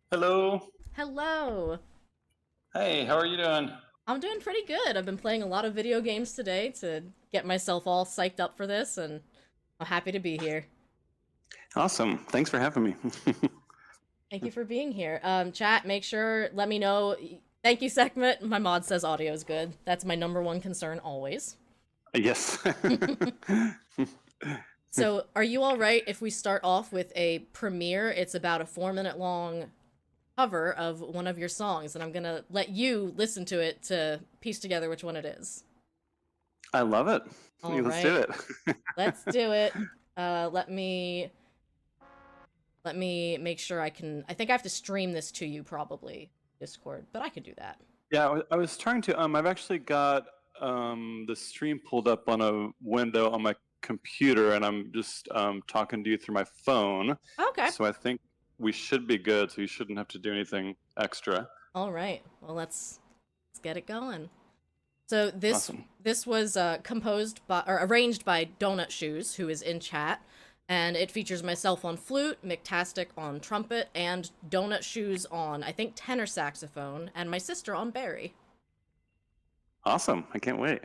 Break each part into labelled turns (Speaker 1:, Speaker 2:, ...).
Speaker 1: Hello.
Speaker 2: Hello.
Speaker 1: Hey, how are you doing?
Speaker 2: I'm doing pretty good. I've been playing a lot of video games today to get myself all psyched up for this, and I'm happy to be here.
Speaker 1: Awesome. Thanks for having me.
Speaker 2: Thank you for being here. Chat, make sure, let me know. Thank you, Sekhmet. My mod says audio is good. That's my number one concern always.
Speaker 1: Yes.
Speaker 2: So, are you all right if we start off with a premiere? It's about a 4 minute long cover of one of your songs, and I'm gonna let you listen to it to piece together which one it is.
Speaker 1: I love it.
Speaker 2: All
Speaker 1: Let's do
Speaker 2: right,
Speaker 1: it.
Speaker 2: let's do it. Let me make sure I can. I think I have to stream this to you probably, Discord, but I could do that.
Speaker 1: Yeah, I was trying to. I've actually got the stream pulled up on a window on my computer, and I'm just talking to you through my phone.
Speaker 2: Okay.
Speaker 1: So I think we should be good. So you shouldn't have to do anything extra.
Speaker 2: All right. Well, let's get it going. So this
Speaker 1: Awesome.
Speaker 2: this was composed by or arranged by Donut Shoes, who is in chat, and it features myself on flute, McTastic on trumpet, and Donut Shoes on I think tenor saxophone, and my sister on Barry.
Speaker 1: Awesome. I can't wait.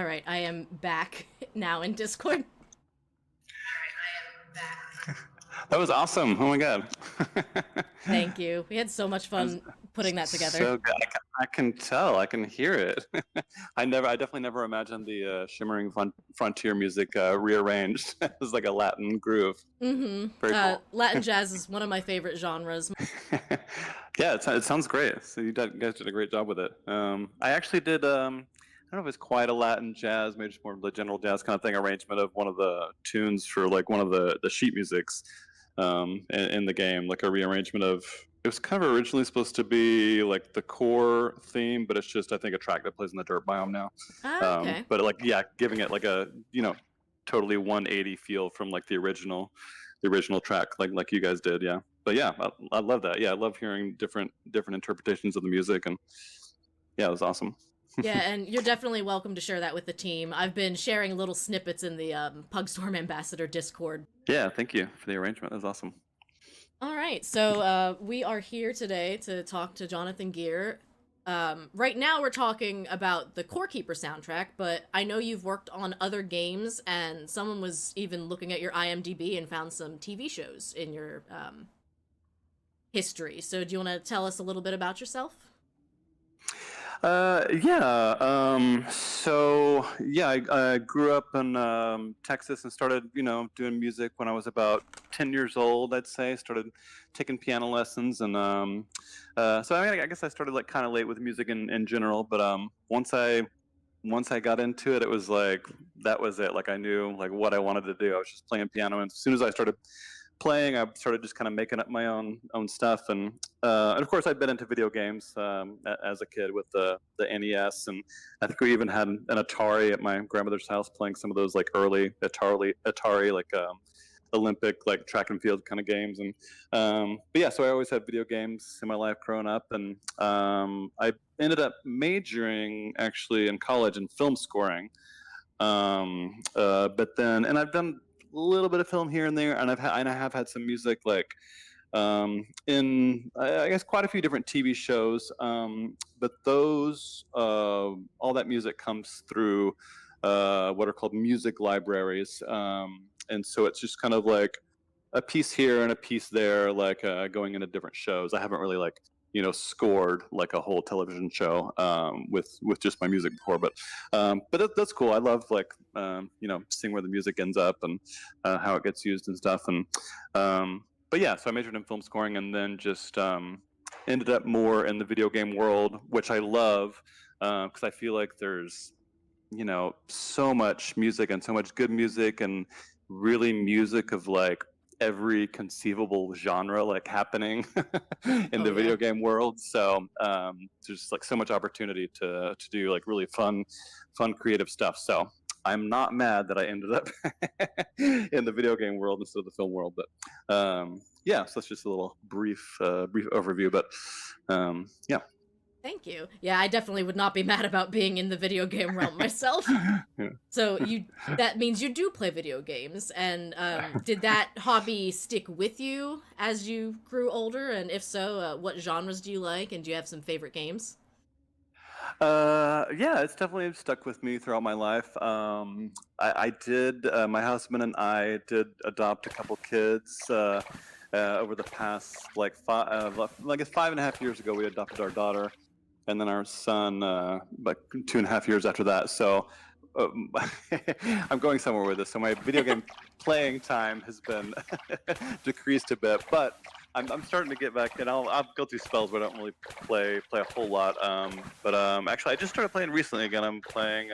Speaker 2: All right, I am back now in Discord.
Speaker 1: That was awesome. Oh my god.
Speaker 2: Thank you. We had so much
Speaker 1: That was
Speaker 2: fun putting that together.
Speaker 1: so good. I can tell. I can hear it. I definitely never imagined the shimmering frontier music rearranged. It was like a Latin groove.
Speaker 2: Mm-hmm.
Speaker 1: Very cool.
Speaker 2: Latin jazz is one of my favorite genres.
Speaker 1: Yeah, it sounds great. So guys did a great job with it. I actually did. I don't know if it's quite a Latin jazz, maybe just more of the general jazz kind of thing. Arrangement of one of the tunes for like one of the sheet musics in the game, like a rearrangement of. It was kind of originally supposed to be like the core theme, but it's just I think a track that plays in the dirt biome now.
Speaker 2: Ah, okay.
Speaker 1: But like yeah, giving it like a totally 180 feel from like the original track, like you guys did, yeah. But yeah, I love that. Yeah, I love hearing different interpretations of the music, and yeah, it was awesome.
Speaker 2: Yeah, and you're definitely welcome to share that with the team. I've been sharing little snippets in the Pugstorm Ambassador Discord.
Speaker 1: Yeah, thank you for the arrangement. That was awesome.
Speaker 2: All right, so we are here today to talk to Jonathan Geer. Right now, we're talking about the Core Keeper soundtrack, but I know you've worked on other games, and someone was even looking at your IMDb and found some TV shows in your history. So, do you want to tell us a little bit about yourself?
Speaker 1: Yeah. So yeah, I grew up in Texas and started, doing music when I was about 10 years old. I'd say started taking piano lessons, and so I mean, I guess I started like kind of late with music in general. But once I got into it, it was like that was it. Like I knew like what I wanted to do. I was just playing piano, and as soon as I started playing, I started just kind of making up my own stuff, and of course I'd been into video games as a kid with the NES, and I think we even had an Atari at my grandmother's house, playing some of those like early Atari like Olympic like track and field kind of games, and but yeah, so I always had video games in my life growing up, and I ended up majoring actually in college in film scoring, but then and I've done a little bit of film here and there, and I have had some music like in I guess quite a few different TV shows, but those all that music comes through what are called music libraries, and so it's just kind of like a piece here and a piece there, like going into different shows. I haven't really like scored like a whole television show with just my music before, but that's cool. I love like seeing where the music ends up and how it gets used and stuff, and but yeah, so I majored in film scoring, and then just ended up more in the video game world, which I love because I feel like there's so much music and so much good music, and really music of like every conceivable genre like happening in
Speaker 2: Oh
Speaker 1: the
Speaker 2: yeah.
Speaker 1: video game world. So there's just like so much opportunity to do like really fun creative stuff. So I'm not mad that I ended up in the video game world instead of the film world, but yeah, so that's just a little brief overview, but yeah.
Speaker 2: Thank you. Yeah, I definitely would not be mad about being in the video game realm myself.
Speaker 1: Yeah.
Speaker 2: So that means you do play video games, and did that hobby stick with you as you grew older? And if so, what genres do you like, and do you have some favorite games?
Speaker 1: Yeah, it's definitely stuck with me throughout my life. I did, my husband and I did adopt a couple kids over the past like I guess 5.5 years ago. We adopted our daughter, and then our son like 2.5 years after that. So um, I'm going somewhere with this. So my video game playing time has been decreased a bit, but I'm starting to get back, and I'll go through spells where I don't really play a whole lot. But actually, I just started playing recently again. I'm playing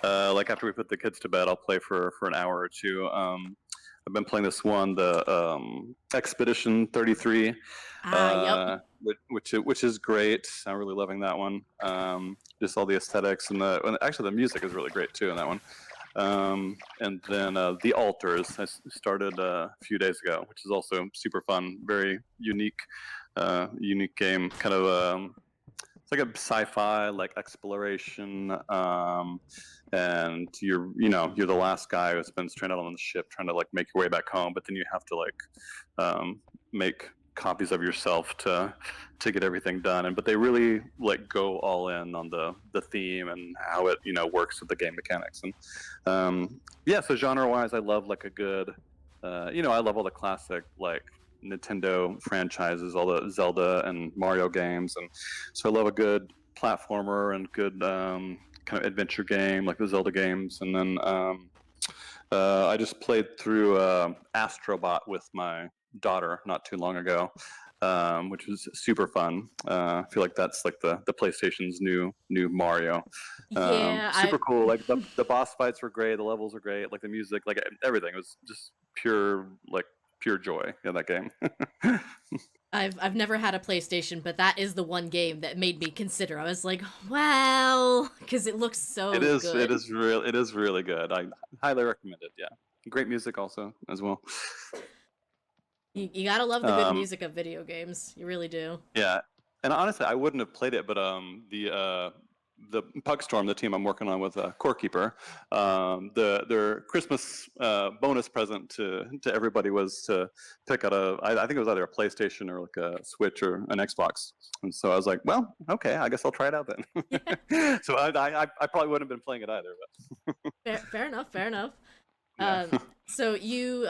Speaker 1: like after we put the kids to bed, I'll play for an hour or two. I've been playing this one, the Expedition 33,
Speaker 2: Ah, yep.
Speaker 1: which is great. I'm really loving that one. Just all the aesthetics, and actually the music is really great too in that one. And then the Altars I started a few days ago, which is also super fun, very unique game. Kind of it's like a sci-fi like exploration, and you're the last guy who spends stranded on the ship trying to like make your way back home, but then you have to like make copies of yourself to get everything done. But they really like go all in on the theme and how it works with the game mechanics. And yeah, so genre wise, I love like a good I love all the classic like Nintendo franchises, all the Zelda and Mario games, and so I love a good platformer and good kind of adventure game like the Zelda games. And then I just played through Astrobot with my daughter not too long ago, which was super fun. I feel like that's like the PlayStation's new Mario.
Speaker 2: Yeah,
Speaker 1: Super cool. Like the boss fights were great, the levels were great, like the music, like everything was just pure joy in that game.
Speaker 2: I've never had a PlayStation, but that is the one game that made me consider. I was like, well, because it looks
Speaker 1: It
Speaker 2: so
Speaker 1: is.
Speaker 2: good.
Speaker 1: It is really good. I highly recommend it. Yeah, great music also as well.
Speaker 2: You gotta love the good
Speaker 1: Um,
Speaker 2: music of video games. You really do.
Speaker 1: yeah, and honestly, I wouldn't have played it, but the Pugstorm, the team I'm working on with Core Keeper, their Christmas bonus present to everybody was to pick out I think it was either a PlayStation or like a Switch or an Xbox. And so I was like, well, okay, I guess I'll try it out then. So I probably wouldn't have been playing it either,
Speaker 2: Fair enough. Fair enough.
Speaker 1: but yeah.
Speaker 2: So you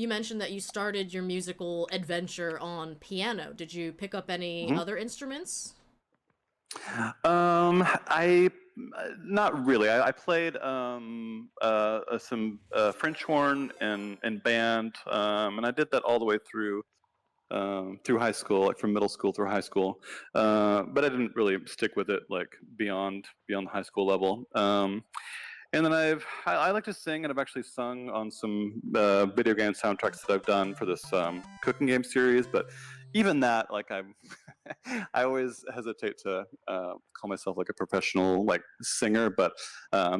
Speaker 2: mentioned that you started your musical adventure on piano. Did you pick up any
Speaker 1: Mhm.
Speaker 2: other instruments?
Speaker 1: I not really. I played some French horn and band, and I did that all the way through high school, like from middle school through high school. But I didn't really stick with it like beyond the high school level. And then I like to sing, and I've actually sung on some video game soundtracks that I've done for this cooking game series. But even that, like I always hesitate to call myself like a professional like singer. But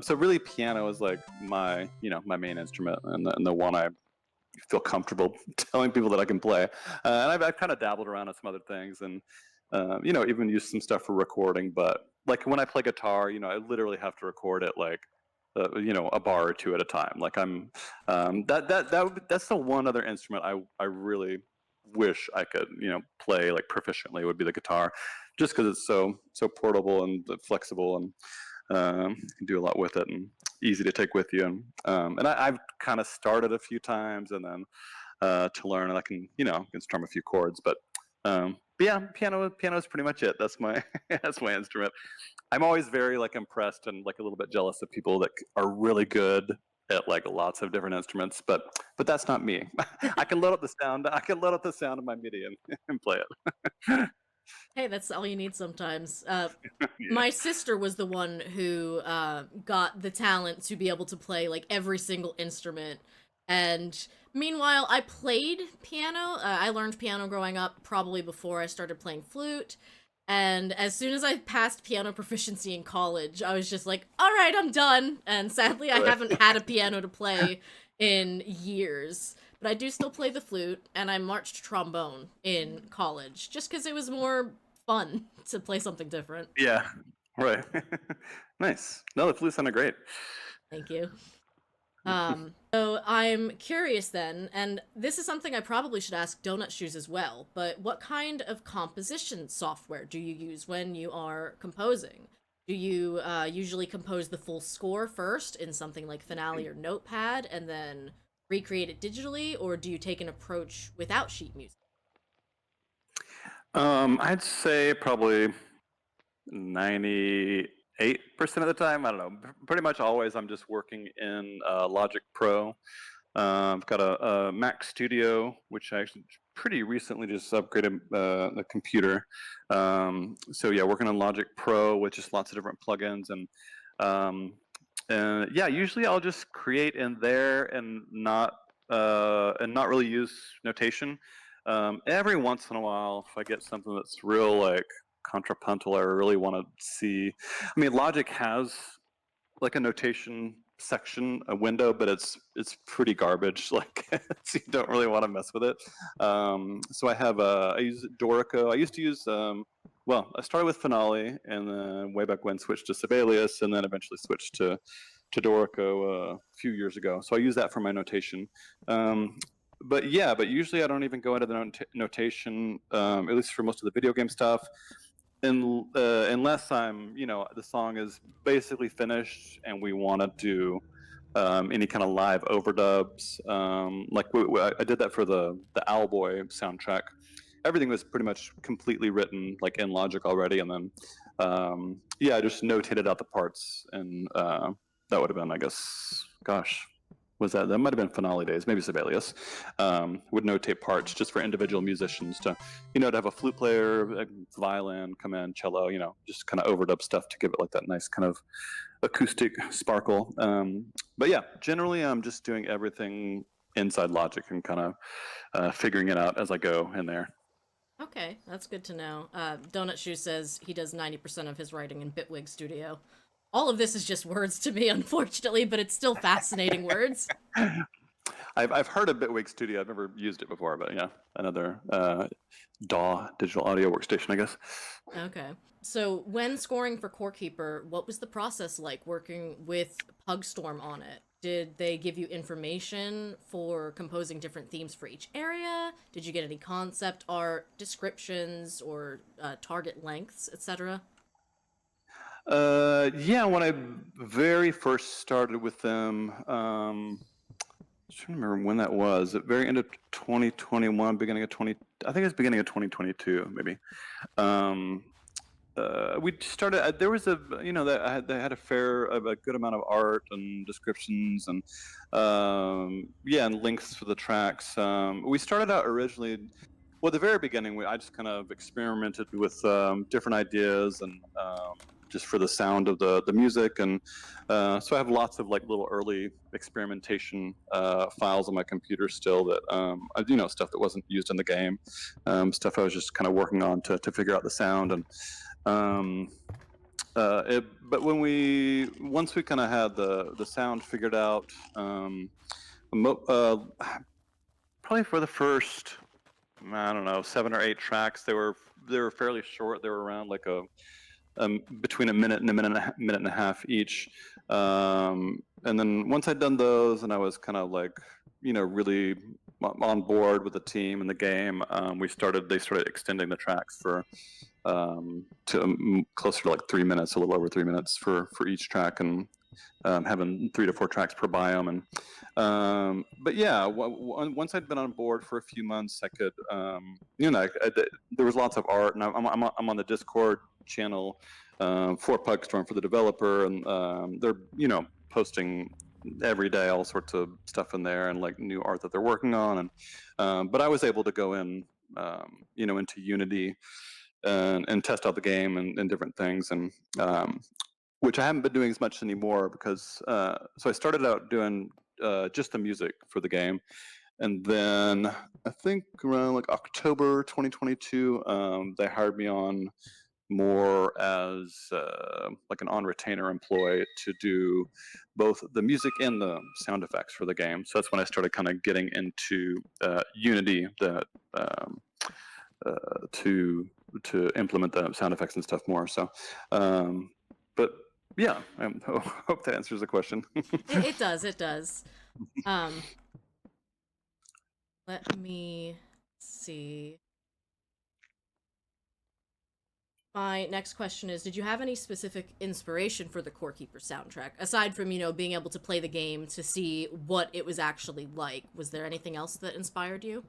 Speaker 1: so really, piano is like my main instrument, and the one I feel comfortable telling people that I can play. And I've kind of dabbled around on some other things, and even used some stuff for recording. But like when I play guitar, I literally have to record it like a bar or two at a time. Like I'm that's the one other instrument I really wish I could play like proficiently would be the guitar, just because it's so portable and flexible, and can do a lot with it and easy to take with you. And I've kind of started a few times and then to learn, and I can strum a few chords, but yeah, piano is pretty much it. That's my that's my instrument. I'm always very like impressed and like a little bit jealous of people that are really good at like lots of different instruments, but that's not me. I can load up the sound. I can load up the sound of my MIDI and play it.
Speaker 2: Hey, that's all you need sometimes.
Speaker 1: Yeah.
Speaker 2: My sister was the one who got the talent to be able to play like every single instrument. And meanwhile, I played piano. I learned piano growing up, probably before I started playing flute. And as soon as I passed piano proficiency in college, I was just like, all right, I'm done. And sadly, I
Speaker 1: Really.
Speaker 2: haven't had a piano to play in years. But I do still play the flute, and I marched trombone in college just because it was more fun to play something different.
Speaker 1: Yeah. Right. Nice. No, the flute sounded great.
Speaker 2: Thank you. So I'm curious then, and this is something I probably should ask Donut Shoes as well, but what kind of composition software do you use when you are composing? Do you usually compose the full score first in something like Finale or Notepad and then recreate it digitally, or do you take an approach without sheet music?
Speaker 1: I'd say probably 98% of the time. I don't know. Pretty much always, I'm just working in Logic Pro. I've got a Mac Studio, which I actually pretty recently just upgraded the computer. So yeah, working on Logic Pro with just lots of different plugins, um, and yeah, usually I'll just create in there and not really use notation. Every once in a while, if I get something that's real like contrapuntal, I really want to see. I mean, Logic has like a notation section, a window, but it's pretty garbage. Like so you don't really want to mess with it. So I use Dorico. I used to use well, I started with Finale, and then way back when switched to Sibelius, and then eventually switched to Dorico a few years ago. So I use that for my notation. Um, but yeah, but usually I don't even go into the notation, at least for most of the video game stuff, unless I'm, the song is basically finished and we want to do any kind of live overdubs. Like I did that for the Owlboy soundtrack. Everything was pretty much completely written like in Logic already, and then I just notated out the parts, and that would have been, I guess, gosh, that might have been Finale days, maybe Sibelius. Would notate parts just for individual musicians to have a flute player, a violin come in, cello, just kind of overdub stuff to give it like that nice kind of acoustic sparkle. But yeah, generally I'm just doing everything inside Logic and kind of figuring it out as I go in there.
Speaker 2: Okay, that's good to know. Donut Shoe says he does 90% of his writing in Bitwig Studio. All of this is just words to me, unfortunately, but it's still fascinating words.
Speaker 1: I've heard of Bitwig Studio. I've never used it before, but yeah, another DAW, digital audio workstation, I guess.
Speaker 2: Okay. So when scoring for Core Keeper, what was the process like working with Pugstorm on it? Did they give you information for composing different themes for each area? Did you get any concept art, descriptions, or target lengths, etc.?
Speaker 1: Yeah, when I very first started with them, I'm trying to remember when that was. At very end of 2021, beginning of 20, I think it was beginning of 2022, maybe. We started. There was they had a good amount of art and descriptions and and links for the tracks. We started out originally. Well, at the very beginning, I just kind of experimented with different ideas and just for the sound of the music, and so I have lots of like little early experimentation files on my computer still that stuff that wasn't used in the game, stuff I was just kind of working on to figure out the sound. And but once we kind of had the sound figured out, probably for the first, I don't know, 7 or 8 tracks, they were fairly short. They were around like between a minute and minute and a half each. And then once I'd done those, and I was kind of like, really on board with the team and the game, they started extending the tracks for to closer to like 3 minutes, a little over 3 minutes for each track, and having 3 to 4 tracks per biome. And but yeah, once I'd been on board for a few months, I could there was lots of art, and I'm on the Discord channel for Pugstorm, for the developer, and they're posting every day all sorts of stuff in there and like new art that they're working on. And but I was able to go in into Unity and test out the game and different things, and which I haven't been doing as much anymore because so I started out doing just the music for the game, and then I think around like October 2022, they hired me on more as like an on-retainer employee to do both the music and the sound effects for the game. So that's when I started kind of getting into Unity, to implement the sound effects and stuff more. So, but yeah, I hope that answers the question.
Speaker 2: It does. It does. Um, let me see. My next question is, did you have any specific inspiration for the Core Keeper soundtrack? Aside from, being able to play the game to see what it was actually like, was there anything else that inspired you?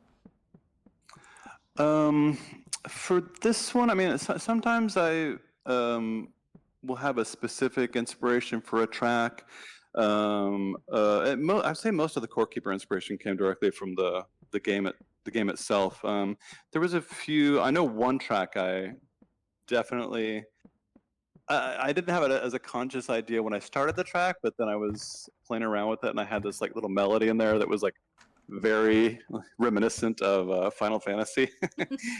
Speaker 1: For this one, I mean, sometimes I will have a specific inspiration for a track. I'd say most of the Core Keeper inspiration came directly from the game itself. There was a few. I know one track I definitely. I didn't have it as a conscious idea when I started the track, but then I was playing around with it, and I had this like little melody in there that was like very reminiscent of Final Fantasy.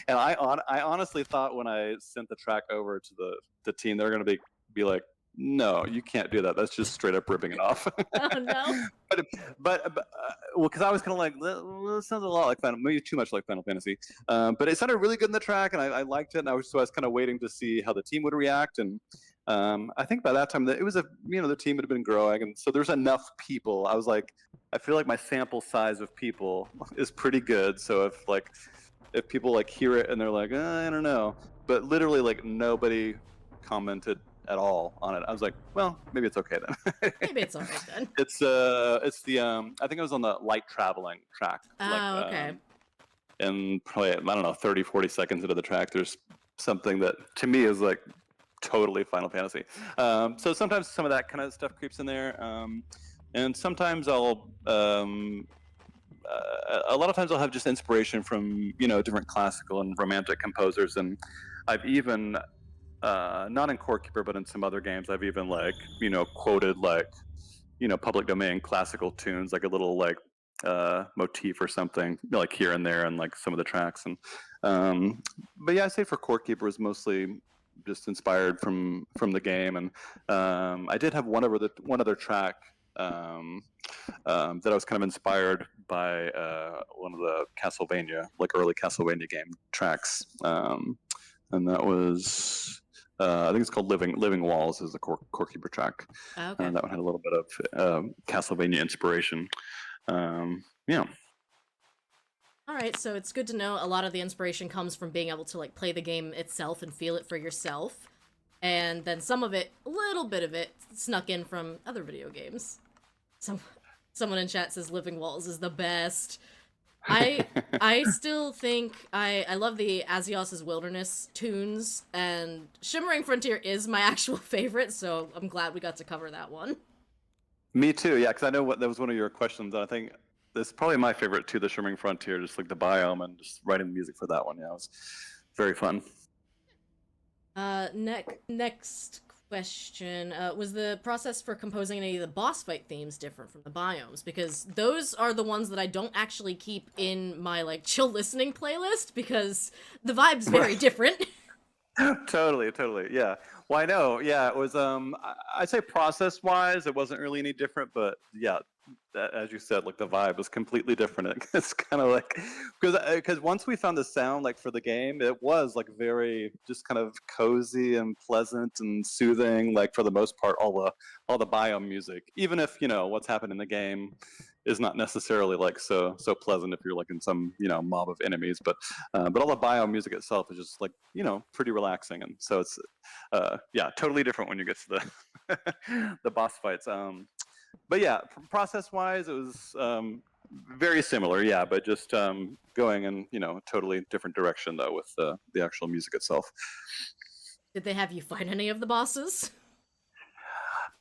Speaker 1: And I honestly thought when I sent the track over to the team, they're going to be like, no, you can't do that. That's just straight up ripping it off.
Speaker 2: Oh no.
Speaker 1: but well, because I was kind of like, well, it sounds a lot like maybe too much like Final Fantasy. But it sounded really good in the track, and I liked it. And I was kind of waiting to see how the team would react. And I think by that time that it was the team had been growing, and so there's enough people. I was like, I feel like my sample size of people is pretty good. So if people like hear it and they're like, I don't know, but literally like nobody commented at all on it. I was like, well, maybe it's okay then.
Speaker 2: Maybe it's all right then.
Speaker 1: It's the I think it was on the light traveling track, like
Speaker 2: Oh, okay.
Speaker 1: and probably, I don't know, 30, 40 seconds into the track, there's something that to me is like totally Final Fantasy. So sometimes some of that kind of stuff creeps in there. And sometimes a lot of times I'll have just inspiration from, different classical and romantic composers. And I've even, not in Core Keeper, but in some other games, I've even like, quoted like, public domain classical tunes, like a little like motif or something, like here and there, and like some of the tracks. And but yeah, I say for Core Keeper is mostly just inspired from the game. And I did have one other track that I was kind of inspired by one of the Castlevania, like early Castlevania game tracks, and that was. I think it's called "Living Walls" is the core keeper track.
Speaker 2: Oh, okay.
Speaker 1: That one had a little bit of Castlevania inspiration. Yeah.
Speaker 2: All right, so it's good to know a lot of the inspiration comes from being able to like play the game itself and feel it for yourself. And then some of it, a little bit of it, snuck in from other video games. Someone in chat says Living Walls is the best. I still think I love the Azios's Wilderness tunes, and Shimmering Frontier is my actual favorite, so I'm glad we got to cover that one.
Speaker 1: Me too. Yeah, because I know that was one of your questions. And I think that's probably my favorite too, the Shimmering Frontier, just like the biome and just writing the music for that one. Yeah, it was very fun.
Speaker 2: Next question. Was the process for composing any of the boss fight themes different from the biomes? Because those are the ones that I don't actually keep in my like chill listening playlist because the vibe's very different.
Speaker 1: Totally. Yeah. Well, I know. Yeah, it was. I'd say process-wise, it wasn't really any different, but yeah, as you said, like the vibe was completely different. It's kind of like because once we found the sound like for the game, it was like very just kind of cozy and pleasant and soothing. Like for the most part, all the biome music, even if what's happened in the game is not necessarily like so pleasant if you're like in some mob of enemies, but all the biome music itself is just like pretty relaxing. And so it's yeah, totally different when you get to the the boss fights. But yeah, process wise, it was very similar. Yeah, but just going in a totally different direction though with the actual music itself.
Speaker 2: Did they have you fight any of the bosses?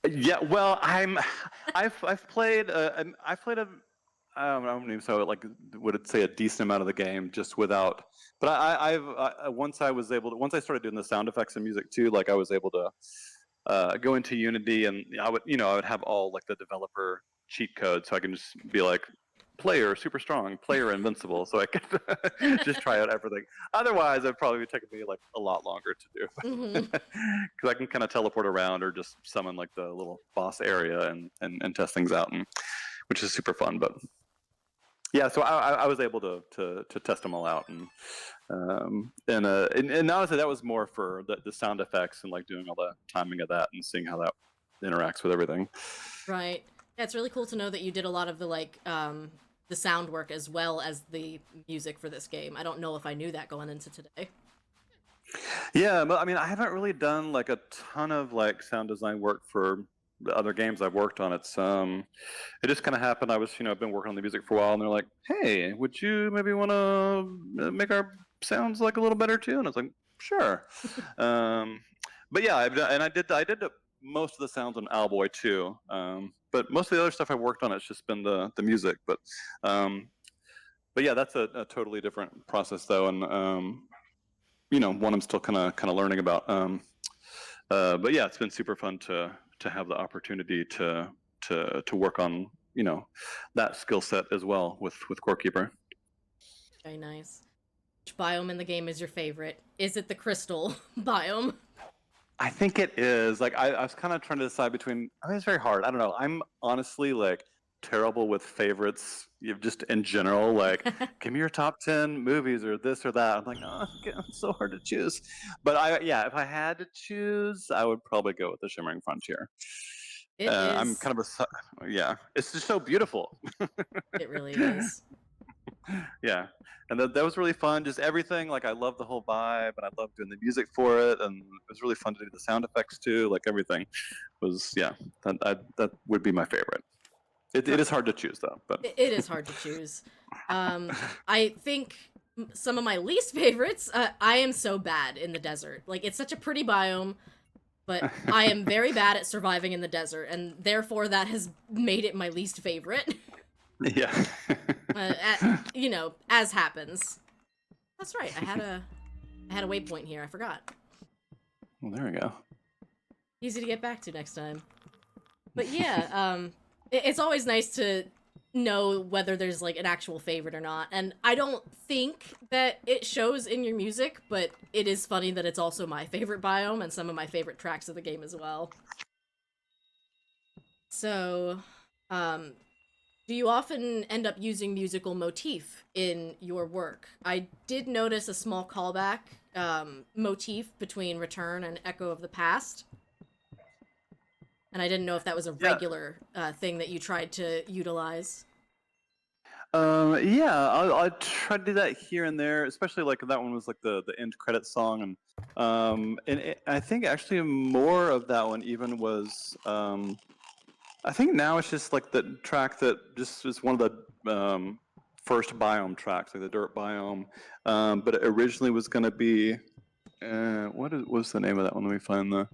Speaker 1: Yeah, well, I've played I've played a I don't even so like would it say a decent amount of the game just without. But once once I started doing the sound effects and music too, like I was able to go into Unity, and I would have all like the developer cheat code, so I can just be like player super strong, player invincible, so I could just try out everything. Otherwise, it'd probably be taking me like a lot longer to do
Speaker 2: Mm-hmm.
Speaker 1: because I can kind of teleport around or just summon like the little boss area and test things out, and which is super fun. But yeah, so I was able to test them all out, and honestly, that was more for the sound effects and like doing all the timing of that and seeing how that interacts with everything.
Speaker 2: Right. Yeah, it's really cool to know that you did a lot of the like the sound work as well as the music for this game. I don't know if I knew that going into today.
Speaker 1: Yeah, but I mean, I haven't really done like a ton of like sound design work for the other games I've worked on. It just kind of happened. I've been working on the music for a while, and they're like, "Hey, would you maybe want to make our sounds like a little better too?" And I was like, "Sure." um, but yeah, I did most of the sounds on Owlboy too. But most of the other stuff I worked on, it's just been the music. Um, but yeah, that's a totally different process though, and one I'm still kind of learning about. But yeah, it's been super fun to have the opportunity to work on that skill set as well with Core Keeper.
Speaker 2: Very nice. Which biome in the game is your favorite? Is it the crystal biome?
Speaker 1: I think it is. Like I was kind of trying to decide between. I mean, it's very hard. I don't know. I'm honestly like terrible with favorites. You've just in general, like, give me your top 10 movies or this or that. I'm like, oh, it's so hard to choose. But yeah, if I had to choose, I would probably go with The Shimmering Frontier.
Speaker 2: It
Speaker 1: I'm
Speaker 2: is.
Speaker 1: kind of yeah. It's just so beautiful.
Speaker 2: It really is.
Speaker 1: Yeah, and that was really fun. Just everything. Like I love the whole vibe, and I love doing the music for it, and it was really fun to do the sound effects too. Like everything was, yeah. That would be my favorite. It is
Speaker 2: Perfect.
Speaker 1: hard to choose though, but
Speaker 2: It is hard to choose. I think some of my least favorites. I am so bad in the desert. Like it's such a pretty biome, but I am very bad at surviving in the desert, and therefore that has made it my least favorite.
Speaker 1: yeah.
Speaker 2: As happens. That's right. I had a waypoint here. I forgot.
Speaker 1: Well, there we go.
Speaker 2: Easy to get back to next time. But yeah, it's always nice to know whether there's like an actual favorite or not. And I don't think that it shows in your music, but it is funny that it's also my favorite biome and some of my favorite tracks of the game as well. So, um, do you often end up using musical motif in your work? I did notice a small callback motif between Return and Echo of the Past, and I didn't know if that was a
Speaker 1: Yeah.
Speaker 2: regular thing that you tried to utilize.
Speaker 1: Yeah, I try to do that here and there, especially like that one was like the end credit song, and I think actually more of that one even was I think now it's just like the track that just is one of the first biome tracks, like the dirt biome, but it originally was going to be what's the name of that one? Let me find I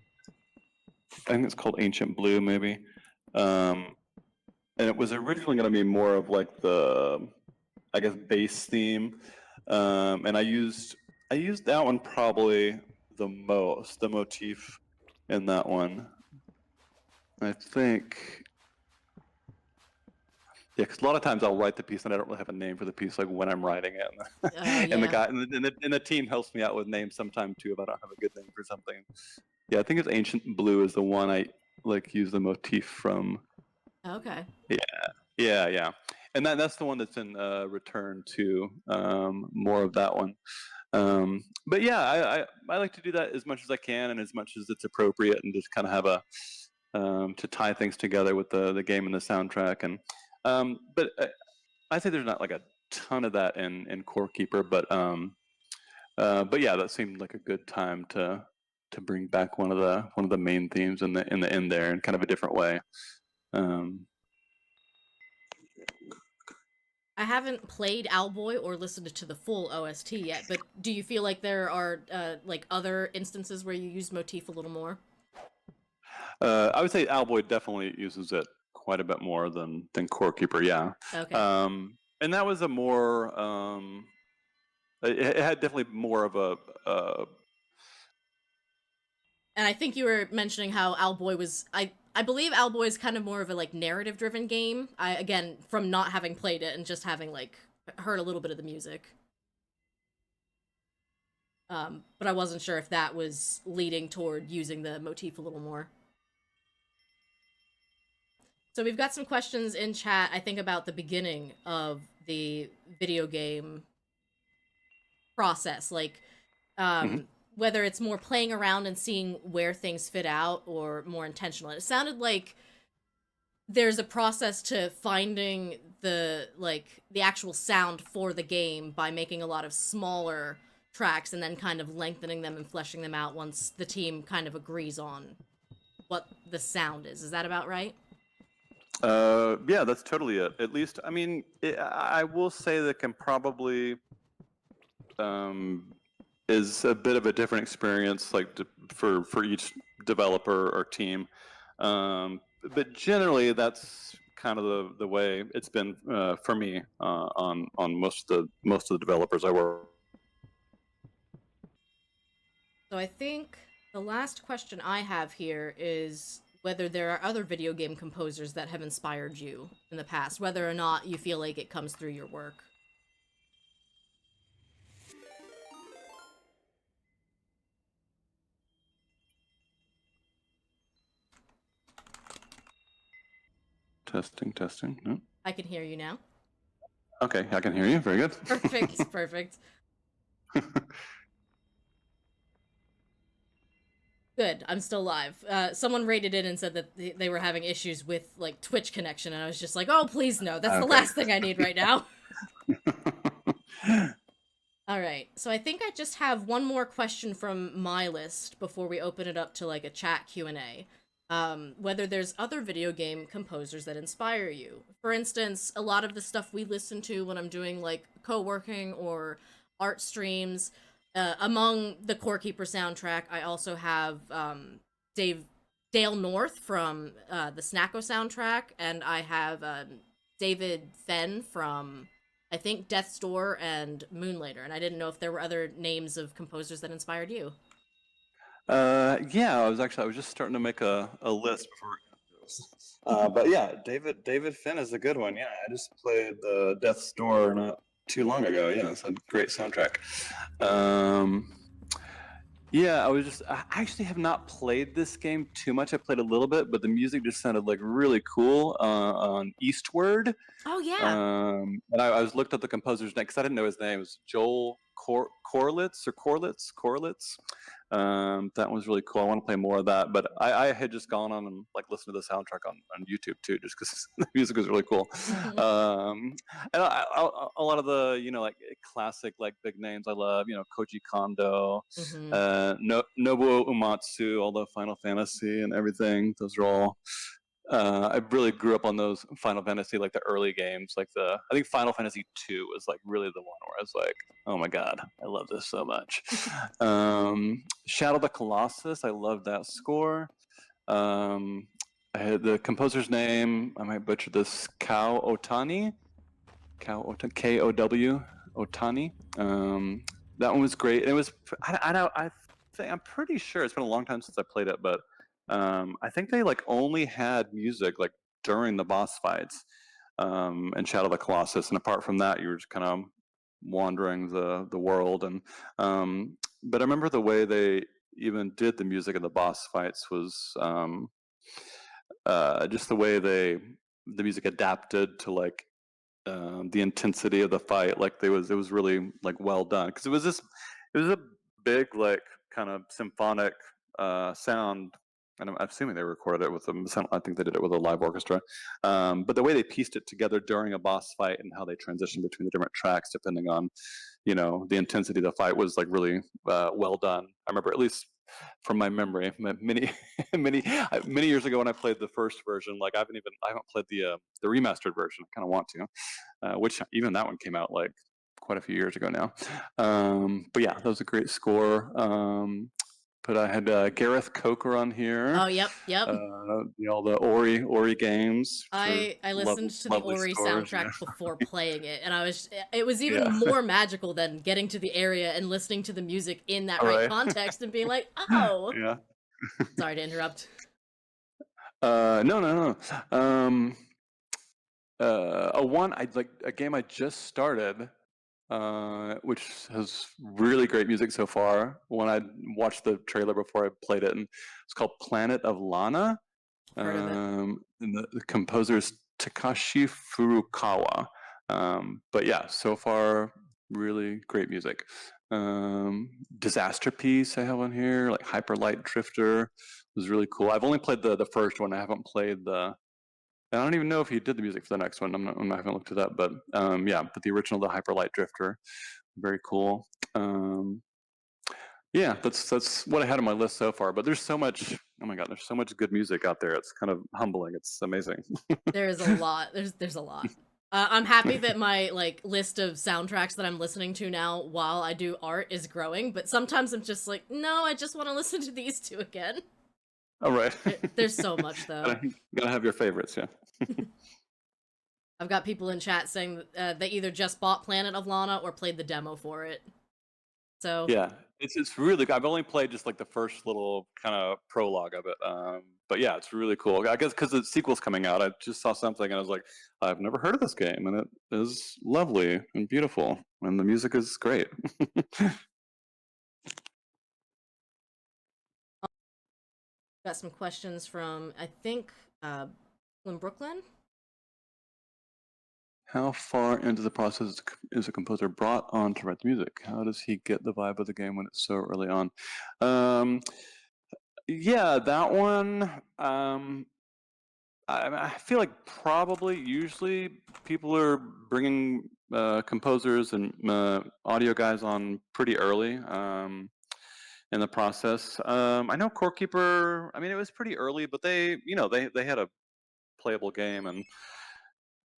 Speaker 1: think it's called Ancient Blue, maybe. Um, and it was originally going to be more of like the, I guess, bass theme, and I used that one probably the most, the motif in that one. I think, yeah, because a lot of times I'll write the piece and I don't really have a name for the piece, like when I'm writing it, and the
Speaker 2: Yeah.
Speaker 1: guy and the team helps me out with names sometime too if I don't have a good name for something. Yeah, I think it's Ancient Blue is the one I like use the motif from.
Speaker 2: Okay.
Speaker 1: Yeah, yeah. And that's the one that's in Return to more of that one. But yeah, I like to do that as much as I can and as much as it's appropriate, and just kind of have a to tie things together with the game and the soundtrack. And but I say there's not like a ton of that in Core Keeper, but yeah, that seemed like a good time to bring back one of the main themes in the end there in kind of a different way. Um,
Speaker 2: I haven't played Owlboy or listened to the full OST yet, but do you feel like there are like other instances where you use motif a little more?
Speaker 1: I would say Owlboy definitely uses it quite a bit more than Core Keeper, yeah.
Speaker 2: Okay.
Speaker 1: And that was a more it had definitely more of a
Speaker 2: And I think you were mentioning how Owlboy was I believe Owlboy is kind of more of a like narrative driven game. I again from not having played it and just having like heard a little bit of the music. But I wasn't sure if that was leading toward using the motif a little more. So we've got some questions in chat, I think, about the beginning of the video game process, like
Speaker 1: mhm.
Speaker 2: whether it's more playing around and seeing where things fit out or more intentional. It sounded like there's a process to finding the actual sound for the game by making a lot of smaller tracks and then kind of lengthening them and fleshing them out once the team kind of agrees on what the sound is. Is that about right?
Speaker 1: Yeah, that's totally it. At least, I mean, I will say that can probably um, is a bit of a different experience, like for each developer or team. Um, but generally, that's kind of the way it's been for me on most of the developers I work.
Speaker 2: So I think the last question I have here is whether there are other video game composers that have inspired you in the past, whether or not you feel like it comes through your work.
Speaker 1: Testing, testing. No?
Speaker 2: I can hear you now.
Speaker 1: Okay, I can hear you. Very good.
Speaker 2: Good. I'm still live. Someone rated in and said that they were having issues with like Twitch connection, and I was just like, "Oh, please no. That's the
Speaker 1: Okay.
Speaker 2: last thing I need right now." All right. So I think I just have one more question from my list before we open it up to like a chat Q&A. Whether there's other video game composers that inspire you. For instance, a lot of the stuff we listen to when I'm doing like co-working or art streams, among the Core Keeper soundtrack, I also have Dave Dale North from the Snacko soundtrack, and I have David Fenn from I think Death's Door and Moonlighter, and I didn't know if there were other names of composers that inspired you.
Speaker 1: Yeah, I was just starting to make a list before. But yeah, David Finn is a good one. Yeah, I just played the Death's Door not too long ago. Yeah, it's a great soundtrack. Um, yeah, I actually have not played this game too much. I played a little bit, but the music just sounded like really cool on Eastward.
Speaker 2: Oh yeah,
Speaker 1: And I was looked up the composer's name because I didn't know his name. It was Joel Corlitz or Corlitz. That was really cool. I want to play more of that, but I had just gone on and like listened to the soundtrack on YouTube too, just because the music was really cool. And a lot of the like classic like big names I love. Koji Kondo,
Speaker 2: hmm
Speaker 1: Nobuo Uematsu, all the Final Fantasy and everything. Those are all I really grew up on those Final Fantasy, like the early games, like I think Final Fantasy 2 was like really the one where I was like, oh my god, I love this so much. Shadow the Colossus, I love that score. I had the composer's name, I might butcher this, Kow Otani. That one was great. It was, I think, I'm pretty sure it's been a long time since I played it, but I think they like only had music like during the boss fights in Shadow of the Colossus, and apart from that, you were just kind of wandering the world. And but I remember the way they even did the music in the boss fights was just the way the music adapted to like the intensity of the fight. Like it was really like well done because it was a big like kind of symphonic sound, and I'm assuming they recorded it with them. I think they did it with a live orchestra. But the way they pieced it together during a boss fight and how they transitioned between the different tracks depending on the intensity of the fight was like really well done. I remember, at least from my memory, many many years ago when I played the first version. Like I haven't played the remastered version. I kind of want to, which even that one came out like quite a few years ago now. But yeah, that was a great score. But I had Gareth Coker on here.
Speaker 2: Oh yep, yep.
Speaker 1: All the Ori games, which are
Speaker 2: I listened to the
Speaker 1: lovely
Speaker 2: Ori
Speaker 1: scores.
Speaker 2: soundtrack before playing it, and it was even
Speaker 1: Yeah,
Speaker 2: more magical than getting to the area and listening to the music in that
Speaker 1: all
Speaker 2: right
Speaker 1: right.
Speaker 2: context and being like, "Oh,
Speaker 1: Yeah.
Speaker 2: sorry to interrupt."
Speaker 1: No, no, no. A game I just started, which has really great music so far. When I watched the trailer before I played it, and it's called Planet of Lana.
Speaker 2: Heard of it.
Speaker 1: And the composer is Takashi Furukawa. But yeah, so far, really great music. Disaster Piece I have on here, like Hyper Light Drifter was really cool. I've only played the first one. I haven't played I don't even know if he did the music for the next one. I haven't looked at that, but yeah, but the original, the Hyper Light Drifter, very cool. Yeah, that's what I had on my list so far. But there's so much. Oh my god, there's so much good music out there. It's kind of humbling. It's amazing.
Speaker 2: There is a lot. There's a lot. I'm happy that my like list of soundtracks that I'm listening to now while I do art is growing, but sometimes I'm just like, no, I just want to listen to these two again.
Speaker 1: All right,
Speaker 2: There's so much though.
Speaker 1: gotta have your favorites. Yeah,
Speaker 2: I've got people in chat saying they either just bought Planet of Lana or played the demo for it. So
Speaker 1: yeah. It's really good. I've only played just like the first little kind of prologue of it. But yeah, it's really cool. I guess because the sequel's coming out, I just saw something and I was like, I've never heard of this game, and it is lovely and beautiful, and the music is great.
Speaker 2: got some questions from I think from Brooklyn.
Speaker 1: How far into the process is a composer brought on to write the music? How does he get the vibe of the game when it's so early on? Um, Yeah, that one. I feel like probably usually people are bringing composers and audio guys on pretty early in the process. I know Core Keeper. I mean, it was pretty early, but they had a playable game, and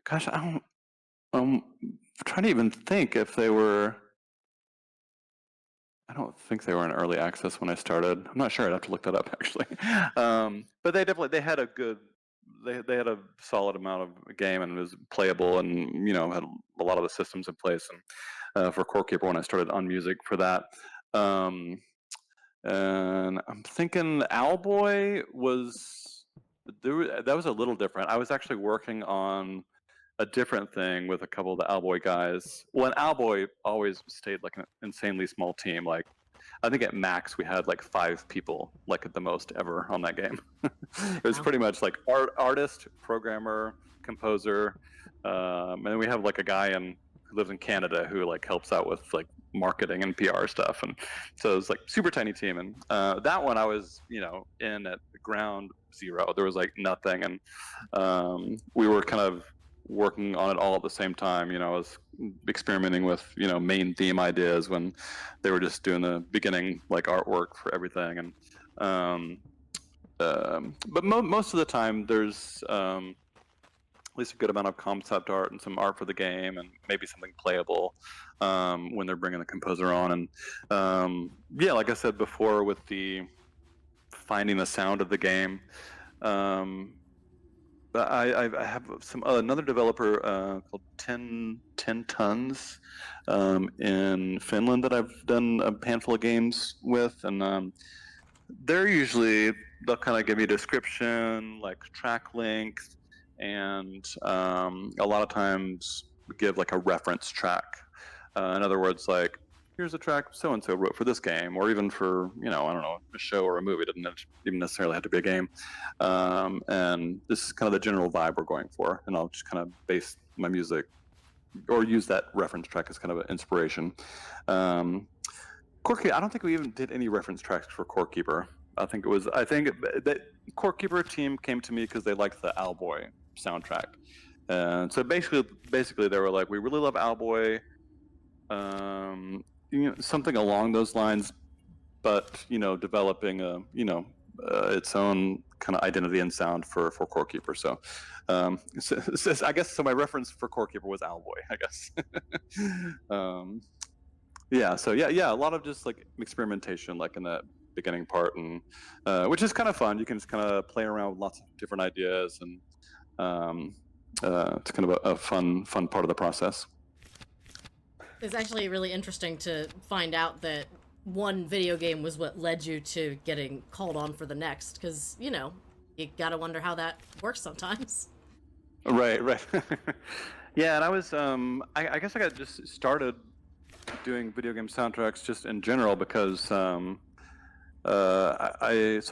Speaker 1: gosh, I don't. I'm trying to even think if they were. I don't think they were in early access when I started. I'm not sure. I'd have to look that up actually. But they had a good they had a solid amount of game and it was playable and had a lot of the systems in place and for Core Keeper when I started on music for that. Um, and I'm thinking Owlboy was that was a little different. I was actually working on a different thing with a couple of the Owlboy guys. Well, and Owlboy always stayed like an insanely small team. Like I think at max we had like 5 people, like at the most ever on that game. It was
Speaker 2: Wow.
Speaker 1: pretty much like artist, programmer, composer, and we have like a guy who lives in Canada who like helps out with like marketing and PR stuff, and so it was like super tiny team. And that one I was in at ground zero. There was like nothing, and we were kind of working on it all at the same time. I was experimenting with main theme ideas when they were just doing the beginning like artwork for everything. And but most of the time there's at least a good amount of concept art and some art for the game and maybe something playable when they're bringing the composer on. And yeah, like I said before, with the finding the sound of the game, I have another developer called 10 Tons in Finland that I've done a handful of games with, and they're usually they'll kind of give me a description, like track length, and a lot of times give like a reference track. In other words, like here's a track so and so wrote for this game, or even for I don't know, a show or a movie. It doesn't even necessarily have to be a game. And this is kind of the general vibe we're going for, and I'll just kind of base my music or use that reference track as kind of an inspiration. Core Keeper, I don't think we even did any reference tracks for Core Keeper. I think that Core Keeper team came to me because they liked the Owlboy soundtrack. And so basically they were like, we really love Owlboy, something along those lines, but developing its own kind of identity and sound for Core Keeper. So, I guess so. My reference for Core Keeper was Owlboy, I guess. Yeah. So yeah, a lot of just like experimentation, like in that beginning part, and which is kind of fun. You can just kind of play around with lots of different ideas, and it's kind of a fun part of the process.
Speaker 2: It's actually really interesting to find out that one video game was what led you to getting called on for the next, because, you gotta wonder how that works sometimes.
Speaker 1: Right. Yeah, and I was I guess I got just started doing video game soundtracks just in general because I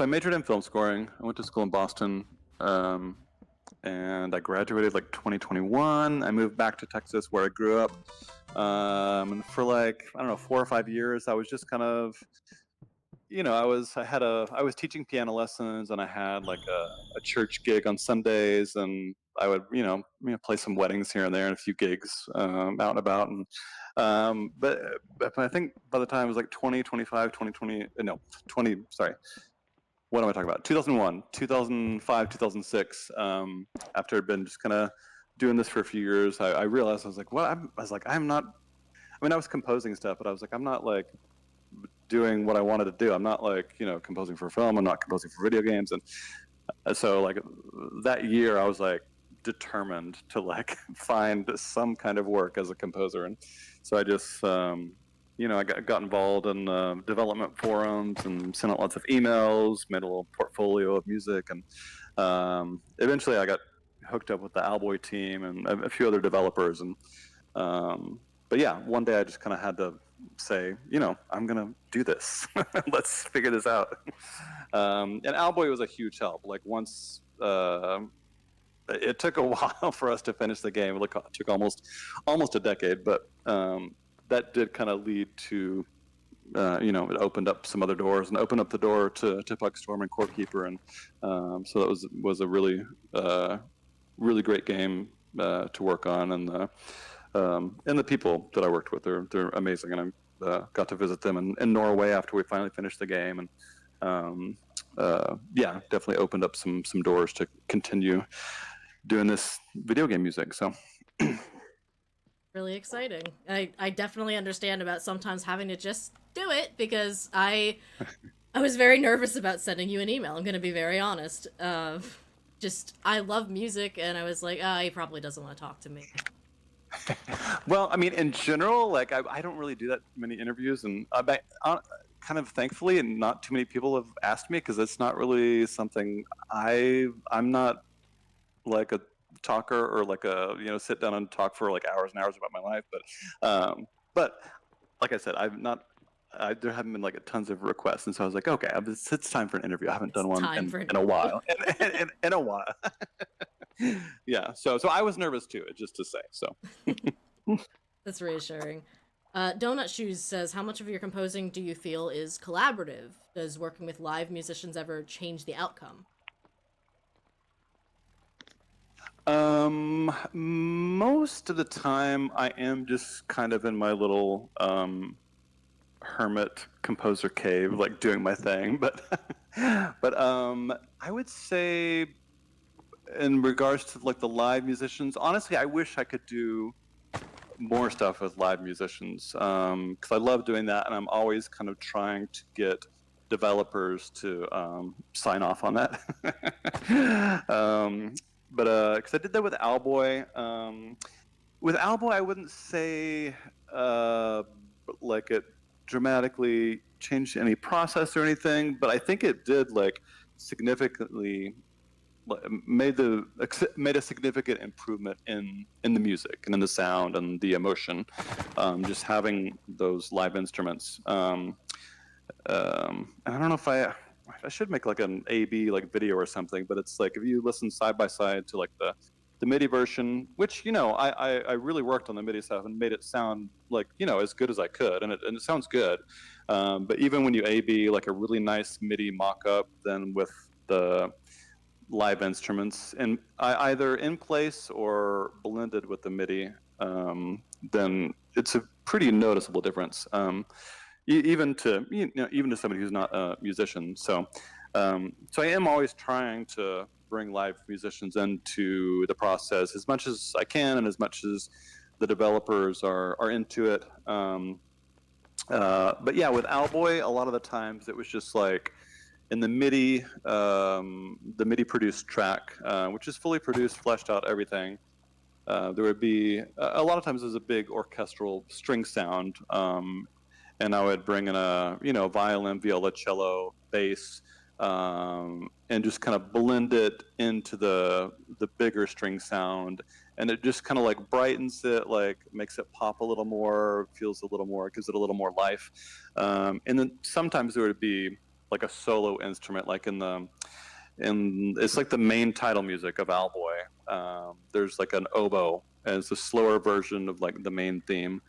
Speaker 1: majored in film scoring. I went to school in Boston, and I graduated like 2021. I moved back to Texas where I grew up, and for like I don't know 4 or 5 years, I was just kind of I was teaching piano lessons and I had like a church gig on Sundays, and I would play some weddings here and there and a few gigs out and about. And but I think by the time it was like 2025 2020 no 20 sorry, what am I talking about, 2001 2005 2006, after I'd been just kind of doing this for a few years, I realized I was like, I'm not, I mean, I was composing stuff, but I was like, I'm not like doing what I wanted to do. I'm not like composing for film. I'm not composing for video games. And so like that year, I was like determined to like find some kind of work as a composer. And so I just I got involved in development forums and sent out lots of emails, made a little portfolio of music, and eventually I got hooked up with the Owlboy team and a few other developers. And but yeah, one day I just kind of had to say, I'm gonna do this. Let's figure this out. And Owlboy was a huge help. Like once it took a while for us to finish the game. It took almost a decade, but that did kind of lead to it opened up some other doors and opened up the door to Pugstorm and Core Keeper, and so that was a really really great game to work on, and the people that I worked with, they're amazing, and I got to visit them in Norway after we finally finished the game, and definitely opened up some doors to continue doing this video game music. So
Speaker 2: Really exciting. I definitely understand about sometimes having to just do it, because I was very nervous about sending you an email. I'm going to be very honest. Just I love music, and I was like, he probably doesn't want to talk to me.
Speaker 1: well, I mean, in general, like I don't really do that many interviews, and kind of thankfully, and not too many people have asked me, because it's not really something I'm not like a talker, or like a sit down and talk for like hours and hours about my life, but like I said, there haven't been like tons of requests, and so I was like, okay, it's time for an interview. I haven't done one in a while, in a while. Yeah, so I was nervous too, just to say. So
Speaker 2: That's reassuring. Donut Shoes says, how much of your composing do you feel is collaborative? Does working with live musicians ever change the outcome?
Speaker 1: Most of the time I am just kind of in my little hermit composer cave, like doing my thing, but I would say, in regards to like the live musicians, honestly, I wish I could do more stuff with live musicians, because I love doing that, and I'm always kind of trying to get developers to sign off on that. But because I did that with Owlboy. With Owlboy, I wouldn't say like it dramatically changed any process or anything, but I think it did like significantly made a significant improvement in the music and in the sound and the emotion. Just having those live instruments. And I don't know if I should make like an A/B like video or something, but it's like if you listen side by side to like the MIDI version, which I really worked on the MIDI stuff and made it sound like as good as I could, and it sounds good. But even when you A/B like a really nice MIDI mock-up, then with the live instruments and either in place or blended with the MIDI, then it's a pretty noticeable difference. Even to somebody who's not a musician. So I am always trying to bring live musicians into the process as much as I can, and as much as the developers are into it. But yeah, with Owlboy, a lot of the times it was just like in the MIDI produced track, which is fully produced, fleshed out, everything. There would be a lot of times there's a big orchestral string sound, and I would bring in a violin, viola, cello, bass, and just kind of blend it into the bigger string sound, and it just kind of like brightens it, like makes it pop a little more, feels a little more, gives it a little more life. And then sometimes there would be like a solo instrument, like it's like the main title music of Owlboy. There's like an oboe as a slower version of like the main theme.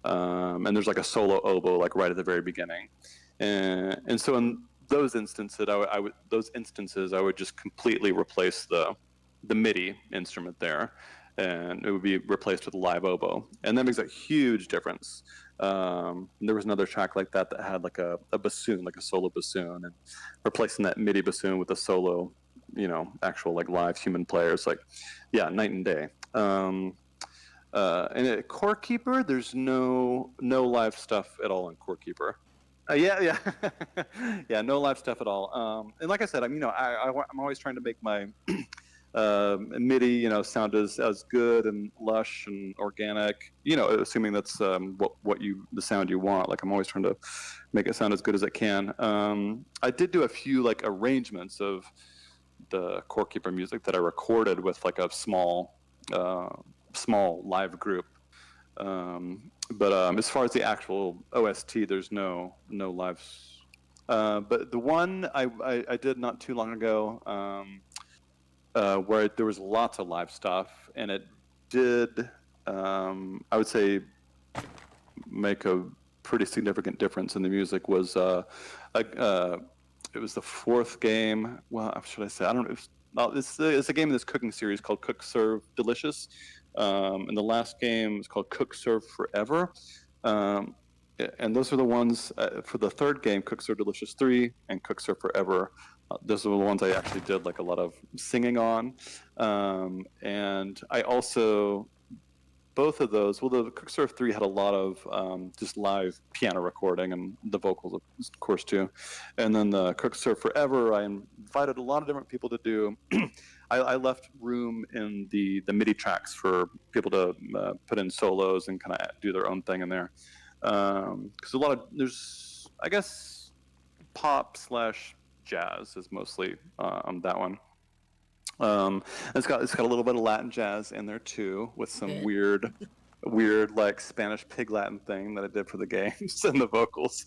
Speaker 1: And there's like a solo oboe like right at the very beginning, and so in those instances, I would just completely replace the MIDI instrument there, and it would be replaced with a live oboe, and that makes a huge difference. There was another track like that had like a bassoon, like a solo bassoon, and replacing that MIDI bassoon with a solo, actual like live human player, it's like, yeah, night and day. And at Core Keeper, there's no live stuff at all in Core Keeper. Yeah, yeah, no live stuff at all. And like I said, I'm always trying to make my MIDI, sound as good and lush and organic. Assuming that's the sound you want. Like I'm always trying to make it sound as good as it can. I did do a few like arrangements of the Core Keeper music that I recorded with like a small live group. But as far as the actual OST, there's no live. But the one I did not too long ago, where there was lots of live stuff, and it did, I would say, make a pretty significant difference in the music was it was the fourth game. Well, should I say? I don't know. It's a game in this cooking series called Cook Serve Delicious, and the last game is called Cook Serve Forever. Um, and those are the ones for the third game, Cook Serve Delicious 3 and Cook Serve Forever. Those are the ones I actually did like a lot of singing on, and I also both of those. Well, the Cook Serve 3 had a lot of just live piano recording and the vocals, of course, too. And then the Cook Serve Forever, I invited a lot of different people to do. I left room in the MIDI tracks for people to put in solos and kind of do their own thing in there. Because there's, I guess, pop / jazz is mostly on that one. It's got a little bit of Latin jazz in there too, with some weird like Spanish pig Latin thing that I did for the games and the vocals.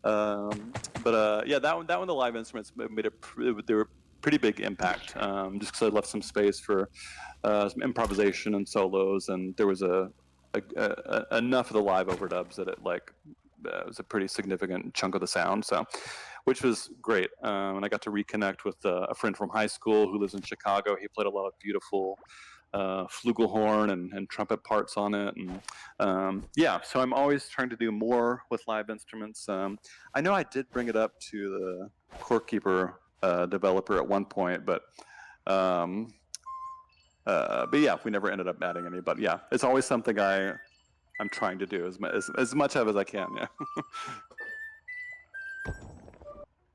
Speaker 1: Yeah, that one the live instruments made they were pretty big impact. Just because I left some space for some improvisation and solos, and there was enough of the live overdubs that it was a pretty significant chunk of the sound. So, which was great. And I got to reconnect with a friend from high school who lives in Chicago. He played a lot of beautiful flugelhorn and trumpet parts on it. And yeah, so I'm always trying to do more with live instruments. I know I did bring it up to the Core Keeper developer at one point, but yeah, we never ended up adding any. But yeah, it's always something I'm trying to do as much of as I can. Yeah.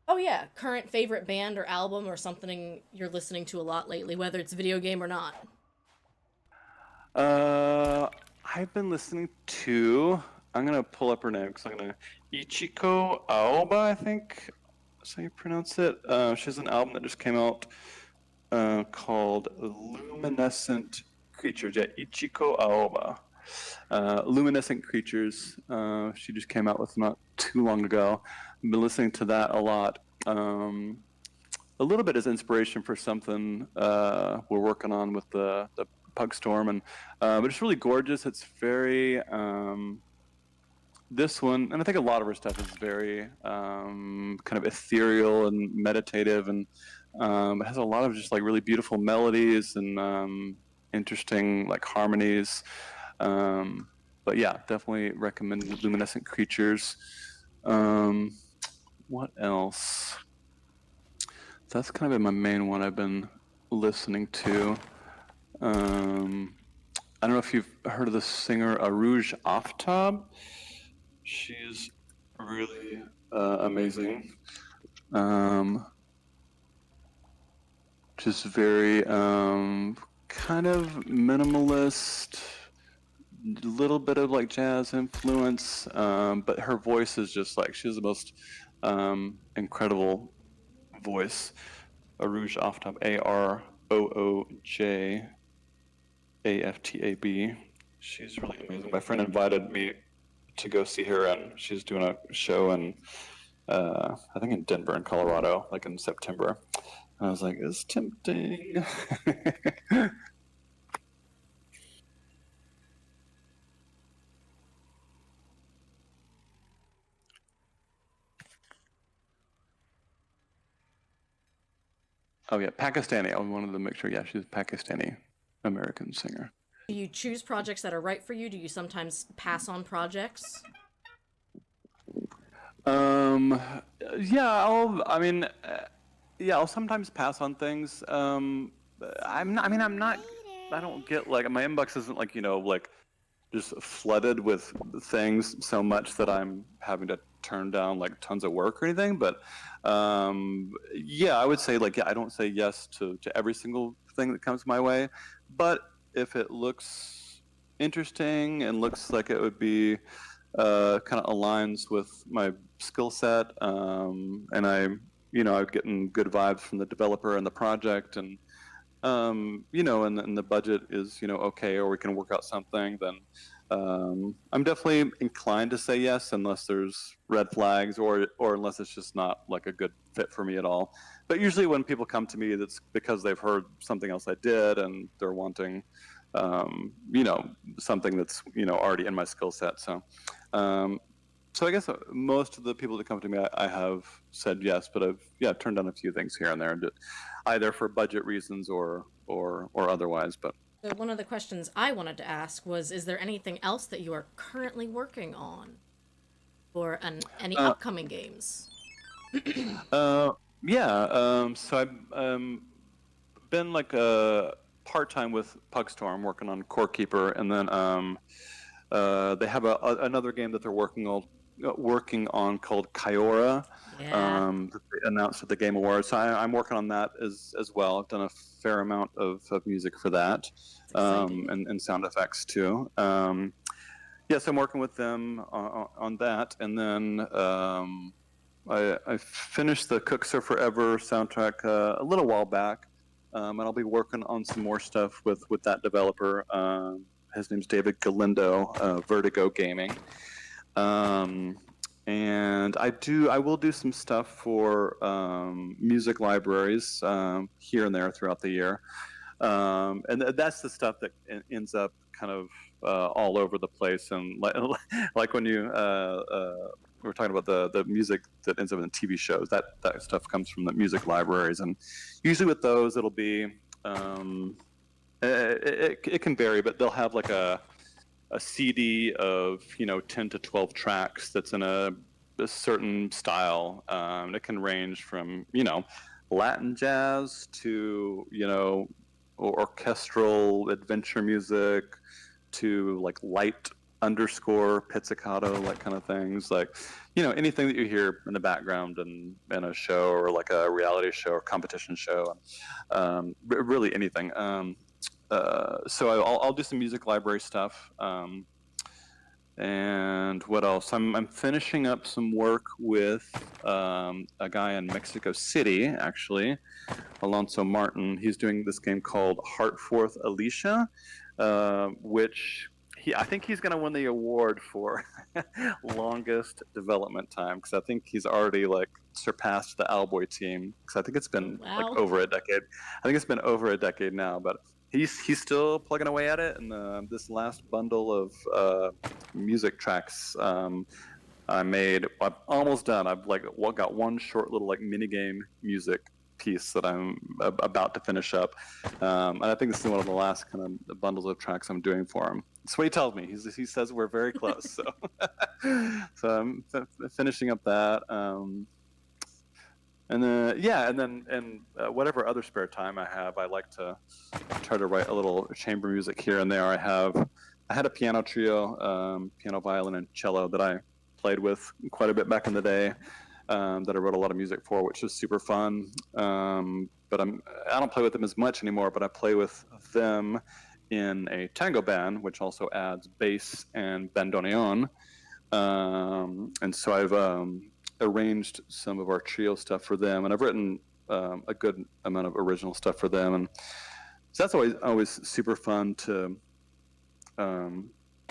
Speaker 2: Oh yeah, current favorite band or album or something you're listening to a lot lately, whether it's video game or not.
Speaker 1: I've been listening to. I'm gonna pull up her name because I'm gonna Ichiko Aoba, I think that's how you pronounce it. She has an album that just came out called Luminescent Creatures. Yeah, Ichiko Aoba. Luminescent Creatures. She just came out with not too long ago. I've been listening to that a lot. A little bit as inspiration for something we're working on with the Pugstorm, and but it's really gorgeous. It's very this one, and I think a lot of her stuff is very kind of ethereal and meditative, and it has a lot of just like really beautiful melodies and interesting like harmonies. But yeah, definitely recommend Luminescent Creatures. What else? That's kind of been my main one I've been listening to. I don't know if you've heard of the singer Arouge Aftab. She's really amazing. Just very kind of minimalist, little bit of like jazz influence, but her voice is just like, she has the most incredible voice. Arouge Aftab, AROOJ AFTAB. She's really amazing. My friend invited me to go see her, and she's doing a show in I think in Denver in Colorado, like in September. And I was like, it's tempting. Oh yeah, Pakistani. I wanted to make sure. Yeah, she's a Pakistani American singer.
Speaker 2: Do you choose projects that are right for you? Do you sometimes pass on projects?
Speaker 1: Yeah, I'll sometimes pass on things. I'm not. I don't get like my inbox isn't like like just flooded with things so much that I'm having to turn down like tons of work or anything. But yeah, I would say like I don't say yes to every single thing that comes my way. But if it looks interesting and looks like it would be kind of aligns with my skill set, and I'm getting good vibes from the developer and the project, and and the budget is okay, or we can work out something, then I'm definitely inclined to say yes, unless there's red flags or unless it's just not like a good fit for me at all. But usually when people come to me, that's because they've heard something else I did and they're wanting something that's already in my skill set. So So I guess most of the people that come to me, I have said yes, but I've turned down a few things here and there, either for budget reasons or otherwise. But
Speaker 2: So one of the questions I wanted to ask was, is there anything else that you are currently working on, or any
Speaker 1: uh,
Speaker 2: upcoming games?
Speaker 1: uh, yeah. So I've been like part time with Pugstorm, working on Core Keeper, and then they have another game that they're working on called Kyora,
Speaker 2: Yeah,
Speaker 1: that they announced at the Game Awards. So I'm working on that as well. I've done a fair amount of music for that,
Speaker 2: it's exciting.
Speaker 1: and sound effects too. So I'm working with them on that, and then I finished the Cooks Are Forever soundtrack a little while back, and I'll be working on some more stuff with that developer. His name's David Galindo, Vertigo Gaming. And I will do some stuff for music libraries here and there throughout the year, and that's the stuff that ends up kind of all over the place. And like when you we were talking about the music that ends up in TV shows, that stuff comes from the music libraries, and usually with those it'll be it can vary, but they'll have like a CD of 10 to 12 tracks that's in a certain style. It can range from Latin jazz to orchestral adventure music to like light underscore pizzicato, like kind of things, like anything that you hear in the background in a show or like a reality show or competition show, really anything. So I'll do some music library stuff. And what else? I'm finishing up some work with a guy in Mexico City, actually, Alonso Martin. He's doing this game called Heartforth Alicia, which I think he's going to win the award for longest development time, because I think he's already like surpassed the Owlboy team, because I think it's
Speaker 2: Oh,
Speaker 1: been like
Speaker 2: wow.
Speaker 1: over a decade. I think it's been over a decade now, but he's still plugging away at it. And this last bundle of music tracks I'm almost done. I've got one short little like mini game music piece that I'm about to finish up, and I think this is one of the last kind of bundles of tracks I'm doing for him. That's what he tells me. He says we're very close. So so I'm finishing up that. And then whatever other spare time I have, I like to try to write a little chamber music here and there. I had a piano trio, piano, violin, and cello that I played with quite a bit back in the day, that I wrote a lot of music for, which was super fun. But I don't play with them as much anymore, but I play with them in a tango band, which also adds bass and bandoneon. And so I've arranged some of our trio stuff for them, and I've written a good amount of original stuff for them. And so that's always super fun to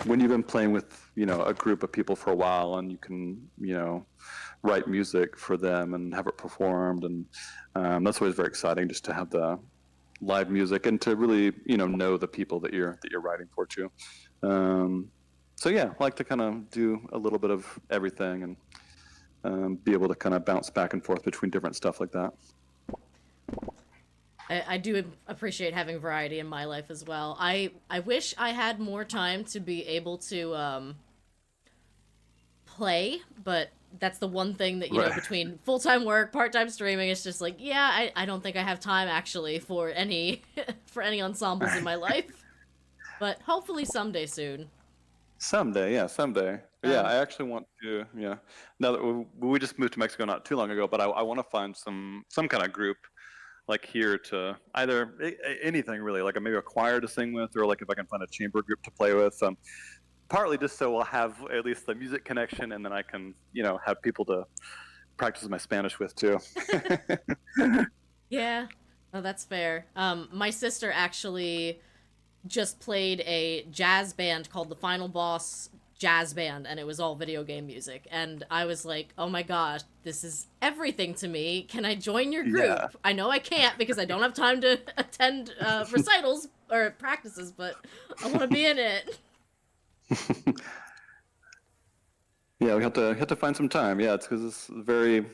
Speaker 1: when you've been playing with a group of people for a while, and you can write music for them and have it performed, and that's always very exciting, just to have the live music and to really know the people that you're writing for too. So yeah, I like to kind of do a little bit of everything, and be able to kind of bounce back and forth between different stuff like that.
Speaker 2: I do appreciate having variety in my life as well. I wish I had more time to be able to play, but that's the one thing that,
Speaker 1: Right.
Speaker 2: between full-time work, part-time streaming, it's just like, yeah, I don't think I have time actually for any for any ensembles in my life. But hopefully someday soon.
Speaker 1: Someday, yeah, someday. But yeah,
Speaker 2: Um,
Speaker 1: I actually want to. Yeah, now that we just moved to Mexico not too long ago, but I want to find some kind of group like here to either anything really, like maybe a choir to sing with, or like if I can find a chamber group to play with. Partly just so we'll have at least the music connection, and then I can have people to practice my Spanish with too.
Speaker 2: yeah, oh, that's fair. My sister actually just played a jazz band called the Final Boss Jazz Band, and it was all video game music. And I was like, oh my gosh, this is everything to me. Can I join your
Speaker 1: Yeah.
Speaker 2: group? I know I can't because I don't have time to attend recitals or practices, but I want to be in it.
Speaker 1: Yeah, we have to find some time. Yeah, it's because it's very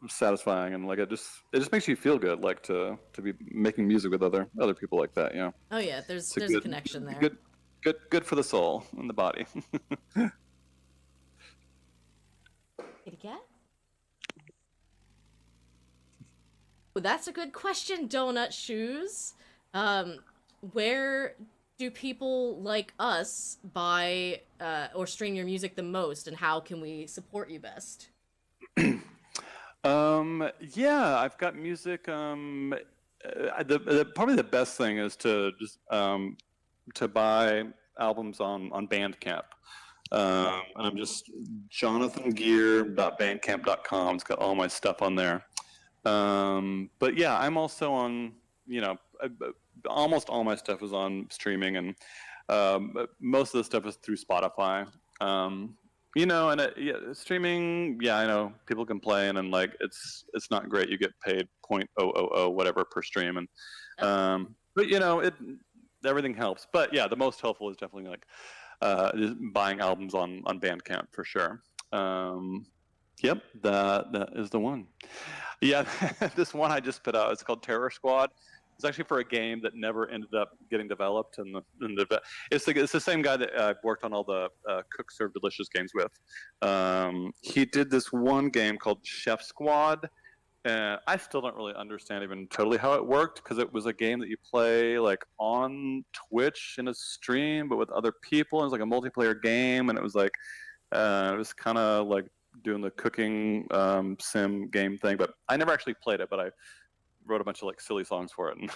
Speaker 1: satisfying and like it just makes you feel good, like to be making music with other people like that. Yeah,
Speaker 2: Oh yeah,
Speaker 1: it's a
Speaker 2: there's a connection there.
Speaker 1: good good for the soul and the body.
Speaker 2: Kitty cat? Well, that's a good question, Donut Shoes. Um, where do people like us buy or stream your music the most, and how can we support you best?
Speaker 1: Yeah, I've got music. Probably the best thing is to buy albums on Bandcamp. And I'm just jonathangeer.bandcamp.com. It's got all my stuff on there. But yeah, I'm also on, you know, almost all my stuff is on streaming, and most of the stuff is through Spotify. Um, and yeah, streaming, yeah, I know people complain, and like it's not great. You get paid 0.000 whatever per stream, and
Speaker 2: Oh,
Speaker 1: but it everything helps. But yeah, the most helpful is definitely like just buying albums on Bandcamp for sure. Um, yep, that is the one. Yeah, this one I just put out. It's called Terror Squad. It's actually for a game that never ended up getting developed, and it's the same guy that I've worked on all the Cook Serve Delicious games with. He did this one game called Chef Squad, and I still don't really understand even totally how it worked, because it was a game that you play like on Twitch in a stream, but with other people. And it was like a multiplayer game, and it was kind of like doing the cooking sim game thing. But I never actually played it, but I wrote a bunch of like silly songs for it. And,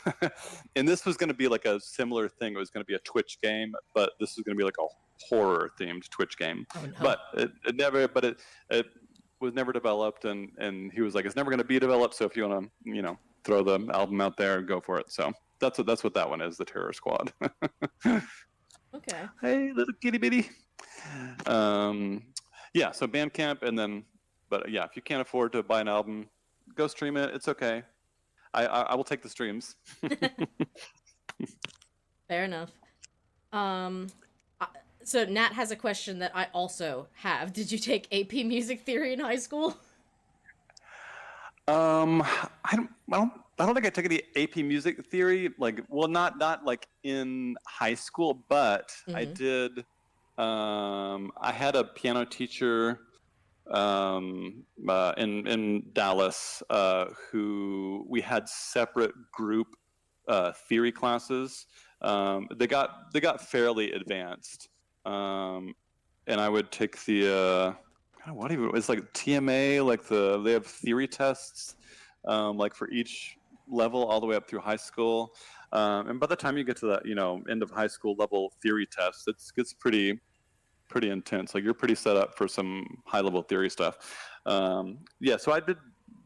Speaker 1: and this was going to be like a similar thing. It was going to be a Twitch game, but this was going to be like a horror themed Twitch game.
Speaker 2: oh no.
Speaker 1: But it was never developed, and he was like, it's never going to be developed. So if you want to, throw the album out there, go for it. So that's what that one is, the Terror Squad.
Speaker 2: Okay.
Speaker 1: Hey, little kitty bitty. Um, yeah, so Bandcamp, but yeah, if you can't afford to buy an album, go stream it. It's okay. I will take the streams.
Speaker 2: Fair enough. Um, I- so Nat has a question that I also have. Did you take AP Music Theory in high school?
Speaker 1: Um, I don't think I took any AP music theory. Like, well, not like in high school, but I
Speaker 2: Mm-hmm.
Speaker 1: did. I had a piano teacher in Dallas who we had separate group theory classes. They got fairly advanced, and I would take what even it's like TMA, like they have theory tests, like for each level all the way up through high school. And by the time you get to that, end of high school level theory test, it gets pretty intense. Like you're pretty set up for some high level theory stuff. Yeah, so I did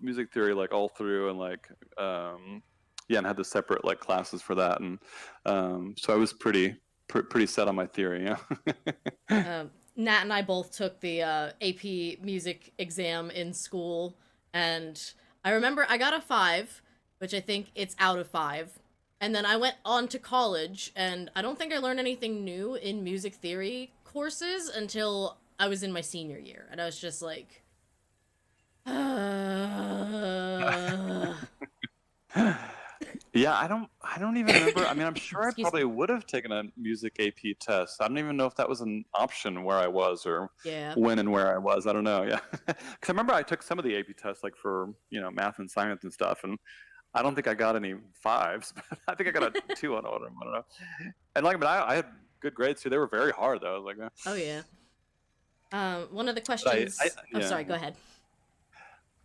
Speaker 1: music theory like all through, and like yeah, and had the separate like classes for that, and so I was pretty set on my theory. Yeah.
Speaker 2: Nat and I both took the AP Music exam in school, and I remember I got a 5, which I think it's out of 5. And then I went on to college, and I don't think I learned anything new in music theory courses until I was in my senior year. And I was just like,
Speaker 1: Yeah, I don't even remember. I mean, I'm sure I
Speaker 2: excuse
Speaker 1: probably
Speaker 2: me.
Speaker 1: would have taken a music AP test. I don't even know if that was an option where I was, or
Speaker 2: Yeah.
Speaker 1: when and where I was. I don't know. Yeah, because I remember I took some of the AP tests like for math and science and stuff, and I don't think I got any fives, but I think I got a two on all of them. I don't know. And like, but I had good grades too. They were very hard though. I was like,
Speaker 2: Oh, yeah. One of the
Speaker 1: but
Speaker 2: questions. Oh,
Speaker 1: yeah.
Speaker 2: sorry, go ahead.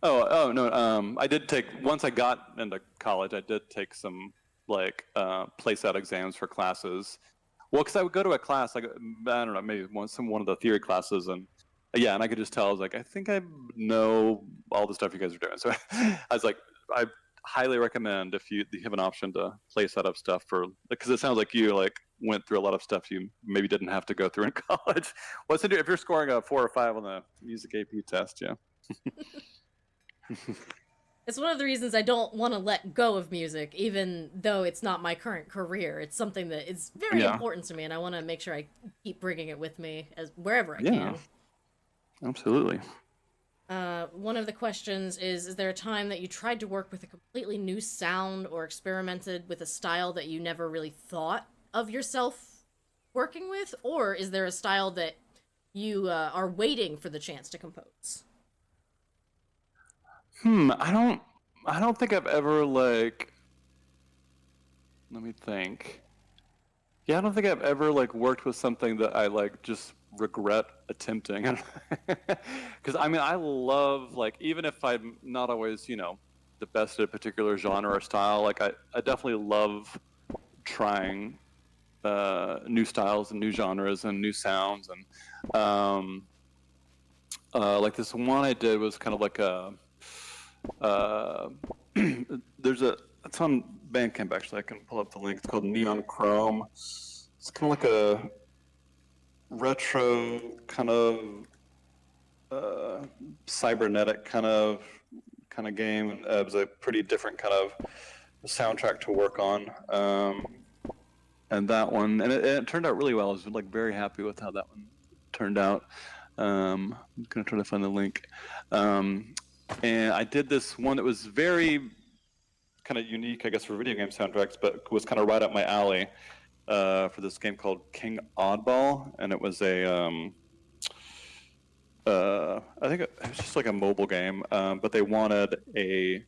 Speaker 1: Oh no. I did take once I got into college. I did take some like place out exams for classes. Well, because I would go to a class like I don't know, maybe one of the theory classes, and yeah, and I could just tell I was like, I think I know all the stuff you guys are doing. So I was like, I highly recommend if you have an option to place out of stuff for, because it sounds like you like went through a lot of stuff you maybe didn't have to go through in college. What's it do if you're scoring a 4 or 5 on the music AP test? Yeah.
Speaker 2: It's one of the reasons I don't want to let go of music, even though it's not my current career. It's something that is very
Speaker 1: Yeah.
Speaker 2: important to me, and I want to make sure I keep bringing it with me as wherever I
Speaker 1: Yeah.
Speaker 2: can.
Speaker 1: Absolutely.
Speaker 2: One of the questions is there a time that you tried to work with a completely new sound or experimented with a style that you never really thought of yourself working with? Or is there a style that you are waiting for the chance to compose?
Speaker 1: I don't think I've ever like, let me think. Yeah, I don't think I've ever like worked with something that I like just regret attempting. Because I mean, I love like even if I'm not always, the best at a particular genre or style, like I definitely love trying new styles and new genres and new sounds and like this one I did was kind of like a uh, it's on Bandcamp actually. I can pull up the link. It's called Neon Chrome. It's kind of like a retro kind of cybernetic kind of game. It was a pretty different kind of soundtrack to work on, and that one, and it turned out really well. I was like very happy with how that one turned out. I'm gonna try to find the link. And I did this one that was very kind of unique, I guess, for video game soundtracks, but was kind of right up my alley for this game called King Oddball, and it was I think it was just like a mobile game, but they wanted a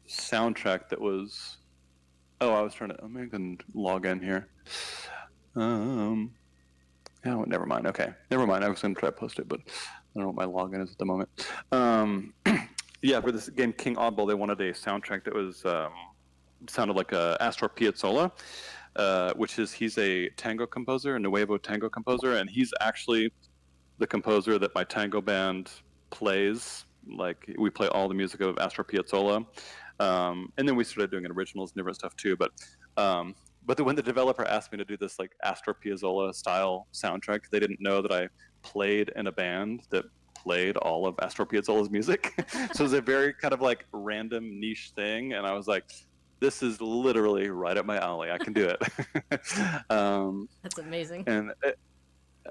Speaker 1: soundtrack that was. Oh, I was trying to. Maybe I can log in here. Oh, never mind. Okay, never mind. I was going to try to post it, but I don't know what my login is at the moment. Yeah, for this game King Oddball, they wanted a soundtrack that was sounded like a Astor Piazzolla, which is he's a tango composer, a nuevo tango composer, and he's actually the composer that my tango band plays. Like we play all the music of Astor Piazzolla, and then we started doing originals and different stuff too. But when the developer asked me to do this like Astor Piazzolla style soundtrack, they didn't know that I played in a band that played all of Astor Piazzolla's music. So it was a very kind of like random niche thing, and I was like, "This is literally right up my alley. I can do it."
Speaker 2: That's amazing.
Speaker 1: And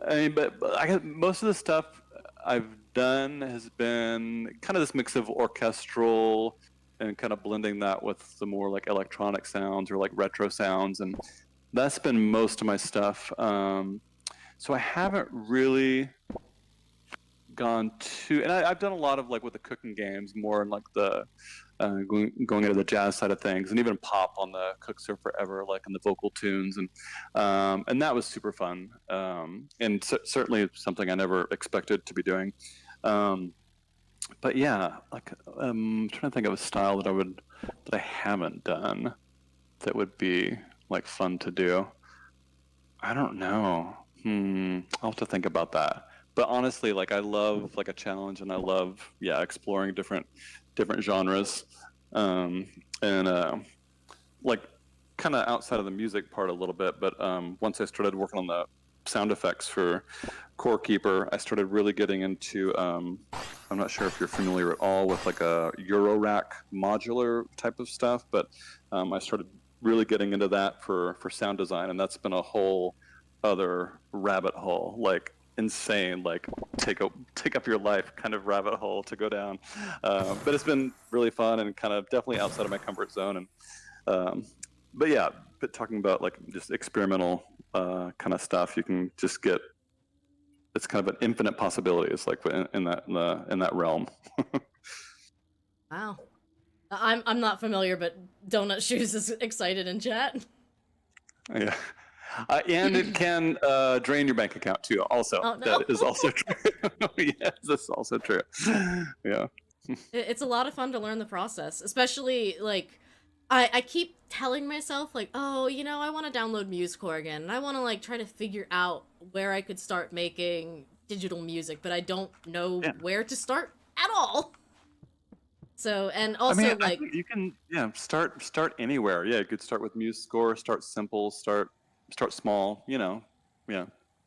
Speaker 1: I mean, but I guess most of the stuff I've done has been kind of this mix of orchestral and kind of blending that with the more like electronic sounds or like retro sounds, and that's been most of my stuff. So I haven't really gone to, and I've done a lot of like with the cooking games, more in like the going into the jazz side of things, and even pop on the Cook Serve Forever, like in the vocal tunes, and that was super fun, and certainly something I never expected to be doing. Um, but yeah, like I'm trying to think of a style that I haven't done that would be like fun to do. I don't know. I'll have to think about that. But honestly, like I love like a challenge, and I love exploring different genres, um, and like kind of outside of the music part a little bit. But once I started working on the sound effects for Core Keeper, I started really getting into. I'm not sure if you're familiar at all with like a Eurorack modular type of stuff, but I started really getting into that for sound design, and that's been a whole other rabbit hole, like insane, like take up your life kind of rabbit hole to go down. But it's been really fun and kind of definitely outside of my comfort zone. And but yeah, but talking about like just experimental kind of stuff, you can just get. It's kind of an infinite possibilities, like in that realm.
Speaker 2: Wow. I'm not familiar, but Donut Shoes is excited in chat.
Speaker 1: Yeah. And it can drain your bank account too. Also,
Speaker 2: Oh no.
Speaker 1: that is also true. Yes, that's also true. Yeah.
Speaker 2: It's a lot of fun to learn the process, especially like I keep telling myself like, oh, I want to download MuseCore again, and I want to like try to figure out where I could start making digital music, but I don't know
Speaker 1: Yeah.
Speaker 2: where to start at all. So, and
Speaker 1: I mean,
Speaker 2: also
Speaker 1: I
Speaker 2: like,
Speaker 1: think you can start anywhere. Yeah, you could start with MuseScore, start simple, start small. Yeah.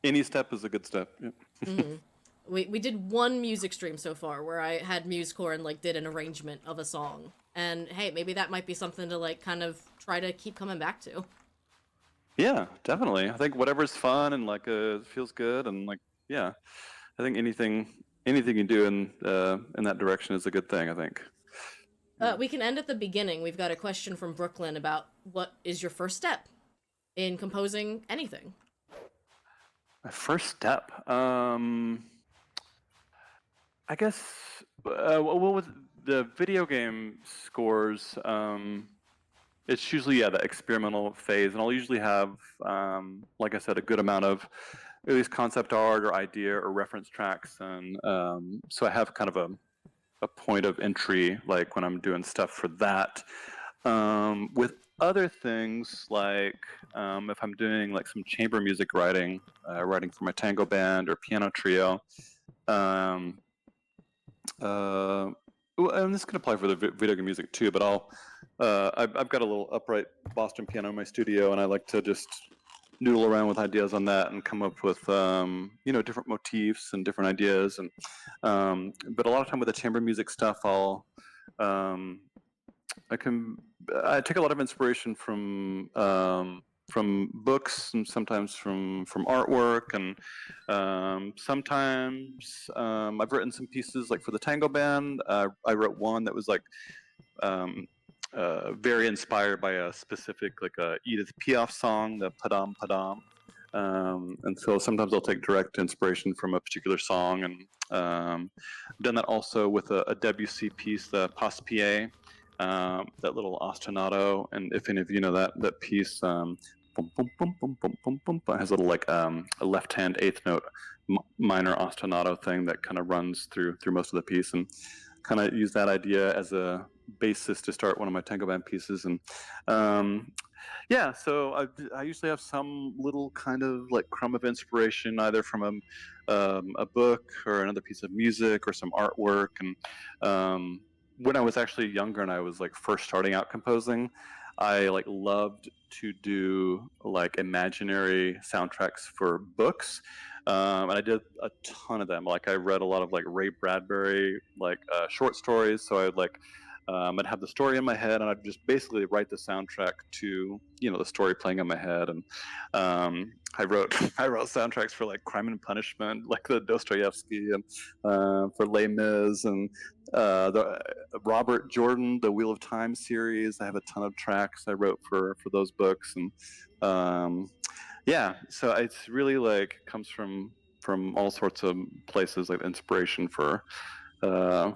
Speaker 1: Any step is a good step. Yeah.
Speaker 2: mhm. We did one music stream so far where I had MuseCore and like did an arrangement of a song. And hey, maybe that might be something to like kind of try to keep coming back to.
Speaker 1: Yeah, definitely. I think whatever's fun and like feels good and like yeah, I think anything anything you do in that direction is a good thing, I think. Yeah.
Speaker 2: We can end at the beginning. We've got a question from Brooklyn about what is your first step in composing anything.
Speaker 1: My first step, I guess, what was the video game scores? It's usually the experimental phase, and I'll usually have, like I said, a good amount of at least concept art or idea or reference tracks, and so I have kind of a point of entry, like when I'm doing stuff for that. With other things, like if I'm doing like some chamber music writing, writing for my tango band or piano trio. And this can apply for the video game music too, but I've got a little upright Boston piano in my studio, and I like to just noodle around with ideas on that and come up with different motifs and different ideas. And but a lot of time with the chamber music stuff, um, I take a lot of inspiration from books and sometimes from artwork, and sometimes I've written some pieces like for the tango band. I wrote one that was like very inspired by a specific like a Edith Piaf song, the Padam Padam. And so sometimes I'll take direct inspiration from a particular song, and I've done that also with a Debussy piece, the Passe-Pied, that little ostinato. And if any of you know that piece, boom, boom, boom, boom, boom, boom, boom, boom, has a little like a left-hand eighth note minor ostinato thing that kind of runs through most of the piece, and kind of use that idea as a basis to start one of my tango band pieces. And so I usually have some little kind of like crumb of inspiration, either from a book or another piece of music or some artwork. And when I was actually younger and I was like first starting out composing, I like loved to do like imaginary soundtracks for books. And I did a ton of them. Like I read a lot of like Ray Bradbury like short stories, so I'd have the story in my head, and I'd just basically write the soundtrack to the story playing in my head. And I wrote soundtracks for like Crime and Punishment, like the Dostoevsky, and for Les Mis, and the Robert Jordan, the Wheel of Time series. I have a ton of tracks I wrote for those books. And so it's really like comes from all sorts of places, like inspiration for kind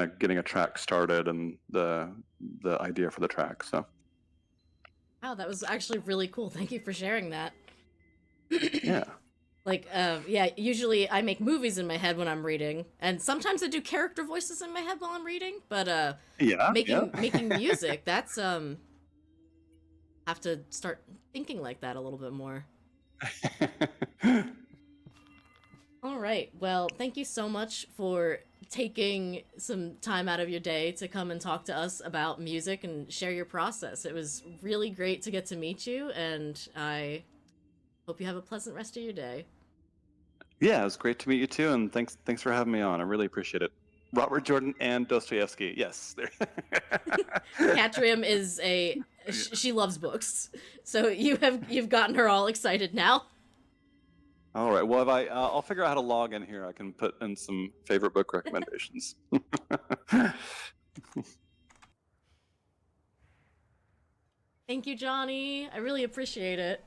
Speaker 1: of getting a track started and the idea for the track. So
Speaker 2: Wow, that was actually really cool. Thank you for sharing that.
Speaker 1: yeah.
Speaker 2: Usually I make movies in my head when I'm reading, and sometimes I do character voices in my head while I'm reading, but making music, that's have to start thinking like that a little bit more. All right. Well, thank you so much for taking some time out of your day to come and talk to us about music and share your process. It was really great to get to meet you, and I hope you have a pleasant rest of your day.
Speaker 1: Yeah, it was great to meet you too, and thanks for having me on. I really appreciate it. Robert Jordan and Dostoevsky. Yes.
Speaker 2: Catrium is she loves books, so you've gotten her all excited now.
Speaker 1: All right. Well, if I'll figure out how to log in here. I can put in some favorite book recommendations.
Speaker 2: Thank you, Johnny. I really appreciate it.